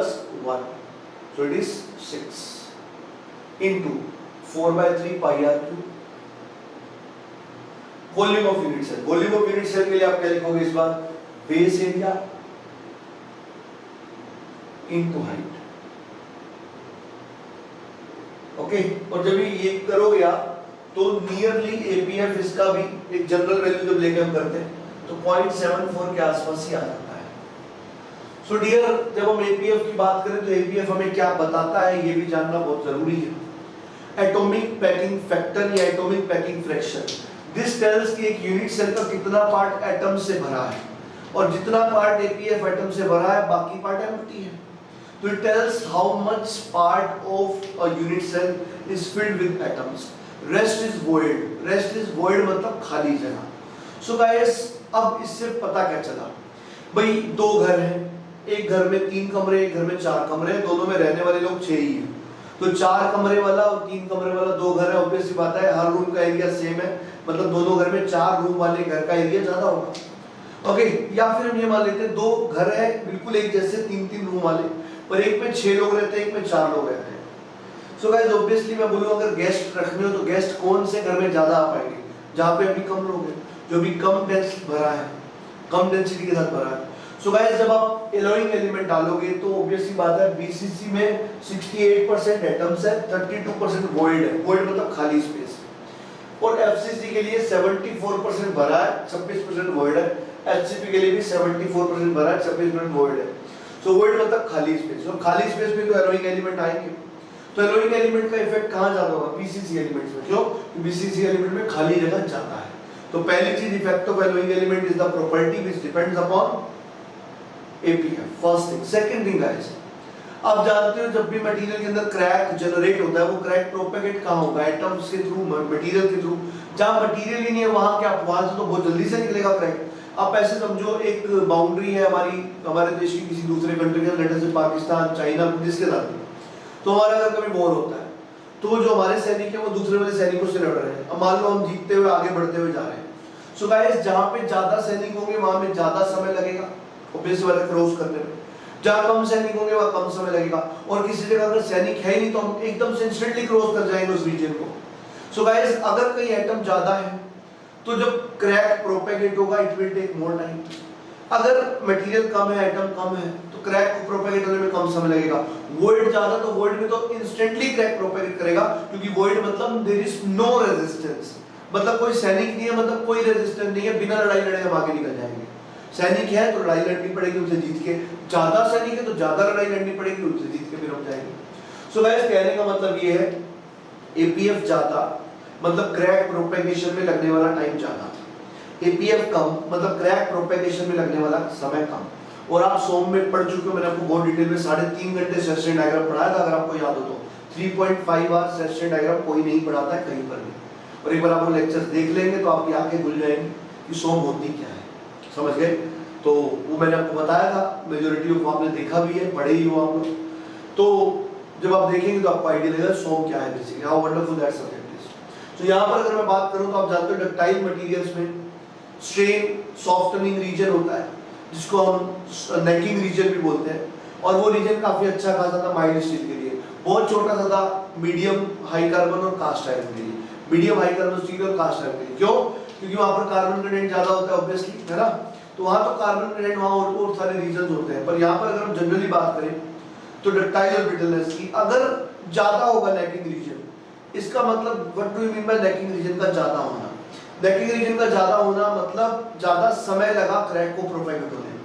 Speaker 1: 1, so it is 6 into 4/3 pi r cube। Volume of unit cell, volume of unit cell के लिए आप क्या लिखोगे इस बार? Base area into height. Okay, और जब ये करोगे आप तो नियरली APF इसका भी एक जनरल वैल्यू जब लेके हम करते हैं तो 0.74 के आसपास ही आ जाता है। सो डियर, जब हम APF की बात करें तो APF हमें क्या बताता है ये भी जानना बहुत जरूरी है। एटॉमिक पैकिंग फैक्टर या atomic packing fraction, this tells कि एक यूनिट सेल का कितना पार्ट एटम से भरा है, और जितना पार्ट APF एटम से भरा है बाकी पार्ट एम्प्टी है। तो it tells how much part of a unit cell is filled with atoms. Rest is void, rest is void मतलब खाली जगह। सो गाइस, अब इससे पता क्या चला, भाई दो घर हैं, एक घर में 3 कमरे, एक घर में 4 कमरे हैं, दोनों में रहने वाले लोग 6 ही हैं, तो 4 कमरे वाला और 3 कमरे वाला 2 घर है, ऑब्वियस सी बात है हर रूम का एरिया सेम है, मतलब दोनों घर में 4 रूम वाले घर का एरिया ज्यादा होगा। ओके, या फिर हम ये मान लेते हैं 2 घर है बिल्कुल एक जैसे 3-3 रूम वाले, पर एक में 6 लोग रहते हैं, एक में 4 लोग रहते हैं। सो गाइस ऑब्वियसली मैं बोलूँ अगर गेस्ट रखने हो तो गेस्ट कौन से घर में ज्यादा आ पाएंगे, जहाँ पे अभी कम लोग हैं, जो भी कम डेंस भरा है, कम डेंसिटी के साथ भरा है। सो गाइस जब आप एलोइंग एलिमेंट डालोगे तो ऑब्वियसली बात है बीसीसी में 68% एटम्स है, 32% वॉइड है, वॉइड मतलब खाली स्पेस, और एफसीसी के लिए 74% भरा है, 26% वॉइड है, एचसीपी के लिए भी 74% भरा है, 26% वॉइड है। सो वॉइड मतलब खाली स्पेस, और खाली स्पेस में तो एलोइंग एलिमेंट आएंगे, तो एलोइंग एलिमेंट का इफेक्ट कहाँ ज्यादा होगा, बीसीसी एलिमेंट्स में। क्यों? बीसीसी एलिमेंट में खाली जगह ज्यादा है। तो पहली चीज effect of allowing element is the property which depends upon APF, first thing. Second thing guys, आप जानते हो जब भी मटेरियल के अंदर क्रैक जनरेट होता है, वो क्रैक प्रोपेगेट कहाँ होगा, एटम्स के थ्रू, मटेरियल के थ्रू। जहाँ मटेरियल ही नहीं है वहां क्या, वहां से तो बहुत जल्दी से निकलेगा क्रैक। आप ऐसे समझो एक बाउंड्री है हमारे देश की किसी दूसरे कंट्री के, जैसे पाकिस्तान, चाइना, जिसके साथ, तो हमारा अगर कभी वॉर होता है तो जो हमारे सैनिक है वो दूसरे वाले सैनिकों से लड़ रहे हैं, अब मान लो हम जीतते हुए आगे बढ़ते हुए जा रहे हैं। सो गाइस जहाँ पे ज्यादा सैनिक होंगे वहां में ज्यादा समय लगेगा ऑब्वियसली वाला क्रॉस करने में, जहाँ कम सैनिक होंगे वहां कम समय लगेगा, और किसी जगह अगर सैनिक है ही नहीं तो हम एकदम से इंस्टेंटली क्रॉस कर जाएंगे उस रीजन को। सो गाइस अगर कहीं एटम ज्यादा है तो जब क्रैक प्रोपेगेट होगा it will take more time, अगर मटेरियल कम है, एटम कम है, तो क्रैक को प्रोपेगेट होने में कम समय लगेगा। वॉइड ज्यादा तो वॉइड में तो इंस्टेंटली क्रैक प्रोपेगेट करेगा, क्योंकि वॉइड मतलब देयर इज नो रेजिस्टेंस, मतलब कोई सैनिक नहीं है, मतलब कोई रेजिस्टेंस नहीं है, बिना लड़ाई लड़े हम आगे निकल जाएंगे। सैनिक है तो लड़ाई लड़नी पड़ेगी उनसे जीत के, ज्यादा सैनिक है तो ज्यादा लड़ाई लड़नी पड़ेगी, उनसे जीत के फिर हम जाएंगे। सो गाइस कहने का मतलब ये है एपीएफ ज्यादा मतलब क्रैक प्रोपेगेशन में लगने वाला टाइम ज्यादा, एपीएफ कम मतलब क्रैक प्रोपेगेशन में लगने वाला समय कम। और आप सोम में पढ़ चुके हो, मैंने आपको बहुत डिटेल में 3.5 घंटे सेस्टेन डायग्राम पढ़ाया था, अगर आपको याद हो तो 3.5 आवर सेस्टेन डायग्राम कोई नहीं पढ़ाता है कहीं पर भी, और एक बार आप वो लेक्चर्स देख लेंगे तो आपकी आंखें खुल जाएंगी कि सोम होती क्या है, समझ गए। तो वो मैंने आपको बताया था, मेजॉरिटी ऑफ आपने देखा भी है, पढ़े ही हो आप लोग, तो जब आप देखेंगे तो आपको आइडिया लगेगा सोम क्या है, basically how wonderful that subject is. तो यहाँ पर अगर मैं बात करूँ तो आप जानते हो डक्टाइल मटेरियल्स में स्ट्रेन सॉफ्टनिंग रीजन होता है, जिसको हम नेकिंग रीजन भी बोलते हैं, और वो रीजन काफी अच्छा खासा था माइल्ड स्टील के लिए, बहुत छोटा सा था मीडियम हाई कार्बन और कास्ट आयरन के लिए, मीडियम हाई कार्बन स्टील और कास्ट आयरन के लिए। क्यों? क्योंकि वहां पर कार्बन कंटेंट ज्यादा होता है ऑब्वियसली, है ना, तो वहां तो कार्बन कंटेंट वहां और सारे रीजन होते हैं। पर यहाँ पर अगर हम जनरली बात करें तो डक्टाइल और ब्रिटलनेस की अगर ज्यादा होगा नेकिंग रीजन, इसका मतलब what do you mean by necking region का ज्यादा होना, नेकिंग रीजन का ज्यादा होना मतलब ज्यादा समय लगा क्रैक को प्रोपेगेट होने में,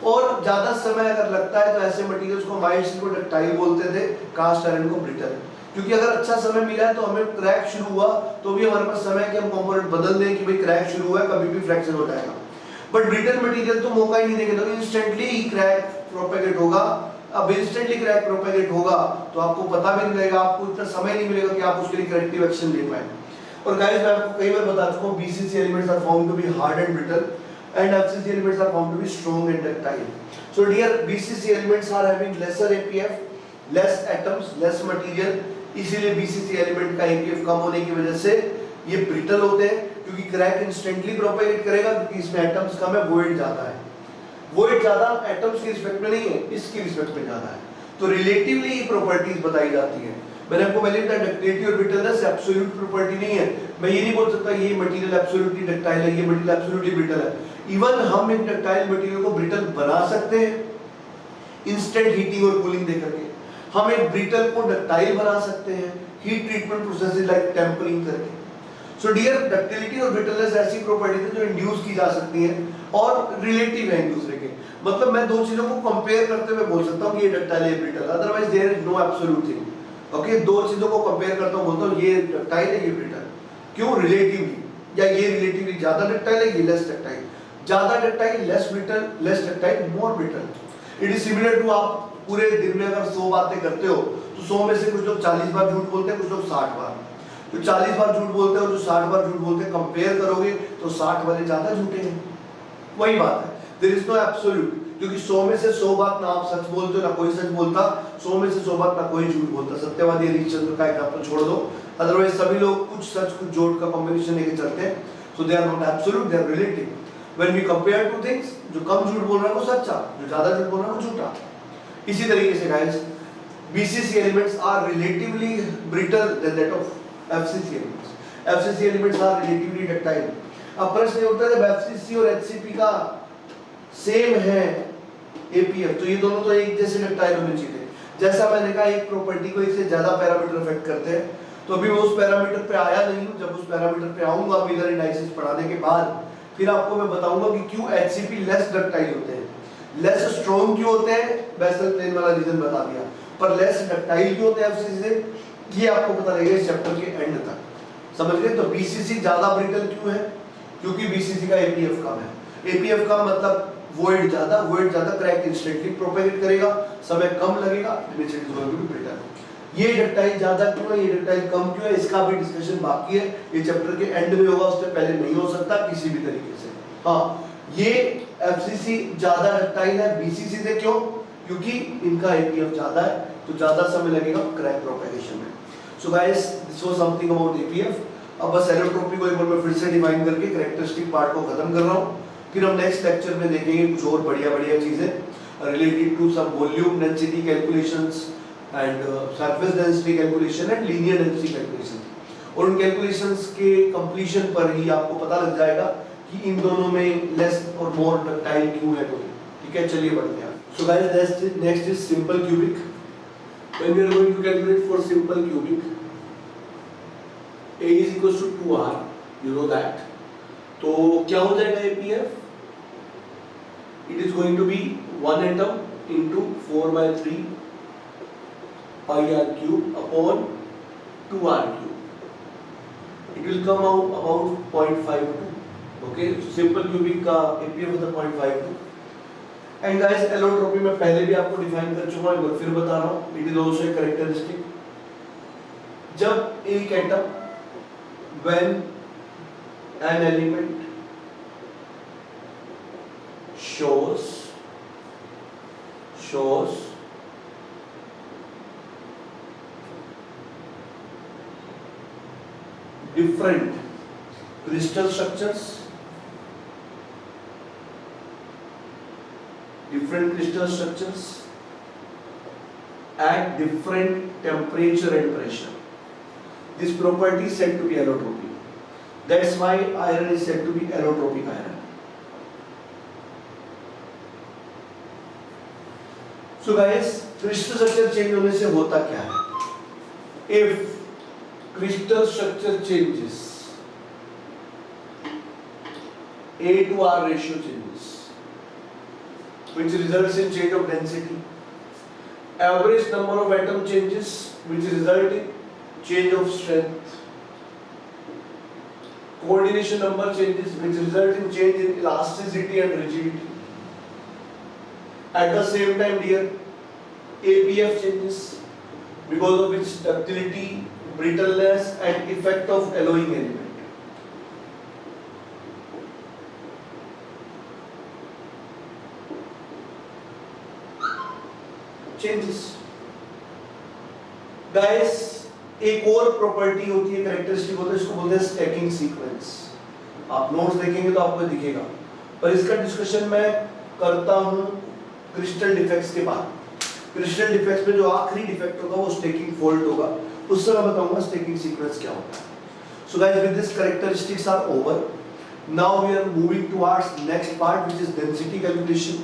Speaker 1: और ज्यादा समय अगर लगता है तो ऐसे मटेरियल्स को माइल्ड स्टील को डक्टाइल बोलते थे, कास्ट आयरन को ब्रिटल, क्योंकि अगर अच्छा समय मिला है तो हमें क्रैक शुरू हुआ तो भी हमारे पास समय कि हम कंपोनेंट बदल दें कि भाई क्रैक शुरू हुआ है, कभी भी फ्रैक्चर हो जाएगा। बट ब्रिटल मटेरियल तो मौका ही नहीं देंगे, तो इंस्टेंटली ही क्रैक प्रोपेगेट होगा। अब इंस्टेंटली क्रैक प्रोपेगेट होगा तो आपको पता भी नहीं लगेगा, आपको इतना समय नहीं मिलेगा कि आप उसके लिए करेक्टिव एक्शन ले पाए। और गाइस मैं आपको कई बार बता चुका हूं BCC elements are found to be hard and brittle and FCC elements are found to be strong and ductile. So dear, BCC elements are having lesser APF, less atoms, less material, इसीलिए BCC element का APF कम होने की वजह से ये brittle होते हैं, क्योंकि क्रैक इंस्टेंटली प्रोपेगेट करेगा, क्योंकि इसमें एटम्स कम है, वॉइड ज्यादा है, वॉइड ज्यादा एटम्स की रिस्पेक्ट में नहीं है, इसकी रिस्पेक्ट में ज्यादा है, तो रिलेटिवली प्रॉपर्टीज बताई जाती है। मैंने आपको पहले बताया डक्टिलिटी और ब्रिटलनेस एब्सोल्यूट प्रॉपर्टी नहीं है, मैं ये नहीं बोल सकता ये मटेरियल एब्सोल्युटली डक्टाइल है, ये मटेरियल एब्सोल्युटली ब्रिटल है। इवन हम एक डक्टाइल मटेरियल को ब्रिटल बना सकते हैं इंस्टेंट हीटिंग और कूलिंग देकर के, हम एक ब्रिटल को डक्टाइल बना सकते हैं heat treatment process like tempering करके। सो डियर, डक्टिलिटी और ब्रिटलनेस ऐसी प्रॉपर्टीज है जो इंड्यूस की जा सकती है और रिलेटिव है एक दूसरे के, मतलब मैं दो चीजों को कंपेयर करते हुए बोल सकता हूँ कि ये डक्टाइल है, brittle, otherwise there is no absolute thing. Okay, दो चीजों को कंपेयर करता हूँ, बोलता हूँ ये डक्टाइल है, ये ब्रिटल, क्यों? रिलेटिवली, या ये रिलेटिवली ज्यादा डक्टाइल है, ये लेस डक्टाइल, ज्यादा ductile less brittle, less ductile more brittle. It is similar to आप पूरे दिन में अगर 100 बातें करते हो तो 100 में से कुछ लोग 40 बार झूठ बोलते हैं, कुछ लोग 60 बार, जो 40 बार झूठ बोलते हैं और जो 60 बार झूठ बोलते हैं कंपेयर करोगे तो 60 वाले ज्यादा झूठे हैं, वही बात है, देयर इज नो एब्सोल्यूट, क्योंकि 100 में से 100 बात ना आप सच बोलते हो ना कोई सच बोलता, 100 में से 100 बात ना कोई झूठ बोलता। सत्यवादी हरिश्चंद्र का एग्जांपल छोड़ दो, अदरवाइज सभी लोग कुछ सच कुछ झूठ का कॉम्बिनेशन लेके चलते हैं। So they are not absolute, they are relative. When we compare two things, जो कम झूठ बोल रहा है वो सच्चा, जो ज्यादा झूठ बोल रहा है वो झूठा। इसी तरीके से guys BCC elements are relatively brittle than that of FCC elements. FCC elements are relatively ductile. अब प्रश्न ये उठता है जब FCC और HCP का सेम है APF, तो ये दोनों तो एक जैसे डक्टाइल होने चाहिए। जैसा मैंने कहा एक प्रॉपर्टी को इससे ज्यादा पैरामीटर अफेक्ट करते हैं, तो अभी मैं उस पैरामीटर पे आया नहीं हूं, जब उस पैरामीटर पे आऊंगा मिलर इंडाइसेस पढ़ाने के बाद फिर आपको मैं बताऊंगा कि क्यों HCP लेस डक्टाइल होते हैं, लेस स्ट्रॉन्ग क्यों होते हैं, बेसल प्लेन वाला रीजन बता दिया, पर लेस डक्टाइल क्यों होते हैं FCC से, ये आपको पता लगेगा इस चैप्टर के एंड तक, समझ गए। तो BCC ज्यादा ब्रिटल क्यों है, क्योंकि BCC का APF कम है। APF का मतलब वॉइड ज्यादा क्रैक इंस्टेंटली प्रोपेगेट करेगा, समय कम लगेगा, it is going to be brittle. ये डक्टाइल ज्यादा क्यों है, ये डक्टाइल कम क्यों है, इसका भी डिस्कशन बाकी है, ये चैप्टर के एंड में होगा, उससे पहले नहीं हो सकता किसी भी तरीके से। हाँ, ये FCC ज्यादा डक्टाइल है BCC से, क्यों, क्योंकि इनका APF ज्यादा है, तो ज्यादा समय लगेगा क्रैक प्रोपेगेशन में। सो guys this was something about APF। अब बस एलोट्रोपी को एक बार मैं फिर से डिफाइन करके कैरेक्टरिस्टिक पार्ट को खत्म कर रहा हूँ, फिर हम नेक्स्ट लेक्चर में देखेंगे कुछ और बढ़िया चीजें related to some volume density calculations and surface density calculation and linear density calculation, और उन कैलकुलेशंस के कंप्लीशन पर ही आपको पता लग जाएगा कि इन दोनों में लेस और मोर डक्टाइल क्यों है। तो ठीक है, चलिए बढ़ते हैं। So guys next is simple cubic. When we are going to calculate for simple cubic, A is equals to 2R, you know that। तो क्या हो जाएगा APF, it is going to be 1 atom into 4/3 pi r cube upon 2r cube, it will come out about 0.52। okay, so simple cubic का APF होता है 0.52। And guys allotropy में पहले भी आपको डिफाइन कर चुका हूं, एक बार फिर बता रहा हूं, it is also a characteristic. जब एक atom when an element shows different crystal structures at different temperature and pressure, this property is said to be allotropic. That's why iron is said to be allotropic iron. So guys, crystal structure change होने से होता क्या है? If crystal structure changes, A to R ratio changes, which results in change of density. Average number of atom changes, which result in change of strength. Coordination number changes, which result in change in elasticity and rigidity. At the same time, dear, APF changes, because of its ductility, brittleness and effect of alloying element. Changes. Guys, एक और property होती है, characteristic होता है, इसको बोलते हैं stacking sequence. आप नोट्स देखेंगे तो आपको दिखेगा, पर इसका डिस्कशन मैं करता हूं क्रिस्टल डिफेक्ट्स के बाद। क्रिस्टल डिफेक्ट्स में जो आखिरी डिफेक्ट होगा वो स्टैकिंग फॉल्ट होगा, उससे मैं बताऊंगा स्टैकिंग सीक्वेंस क्या होता है। So guys, with this characteristics are over, now we are moving towards next part which is density calculation.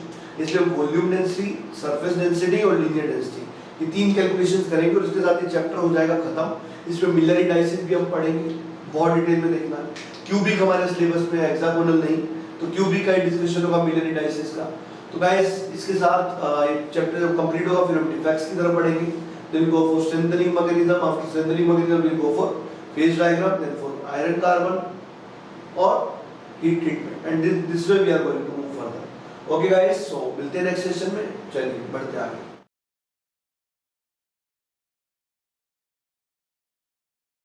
Speaker 1: इसमें वॉल्यूम डेंसिटी, सरफेस डेंसिटी और लीनियर डेंसिटी, ये तीन कैलकुलेशंस करेंगे और इसके साथ ये चैप्टर हो जाएगा खत्म। इसमें मिलर इंडाइसेस भी हम पढ़ेंगे, बहुत डिटेल में देखना है। क्यूबिक हमारे सिलेबस में है, हेक्सागोनल नहीं, तो क्यूबिक का ही डिस्कशन होगा, मिलर इंडाइसेस का। तो गाइस, इसके साथ एक चैप्टर जब कंप्लीट होगा फिर हम डिफेक्ट्स की तरफ बढ़ेंगे। Then we go for strengthening mechanism, after strengthening mechanism we go for phase diagram, then for iron carbon और heat treatment, and this way we are going to move further. Okay guys, so मिलते हैं next session में, चलिए बढ़ते आगे।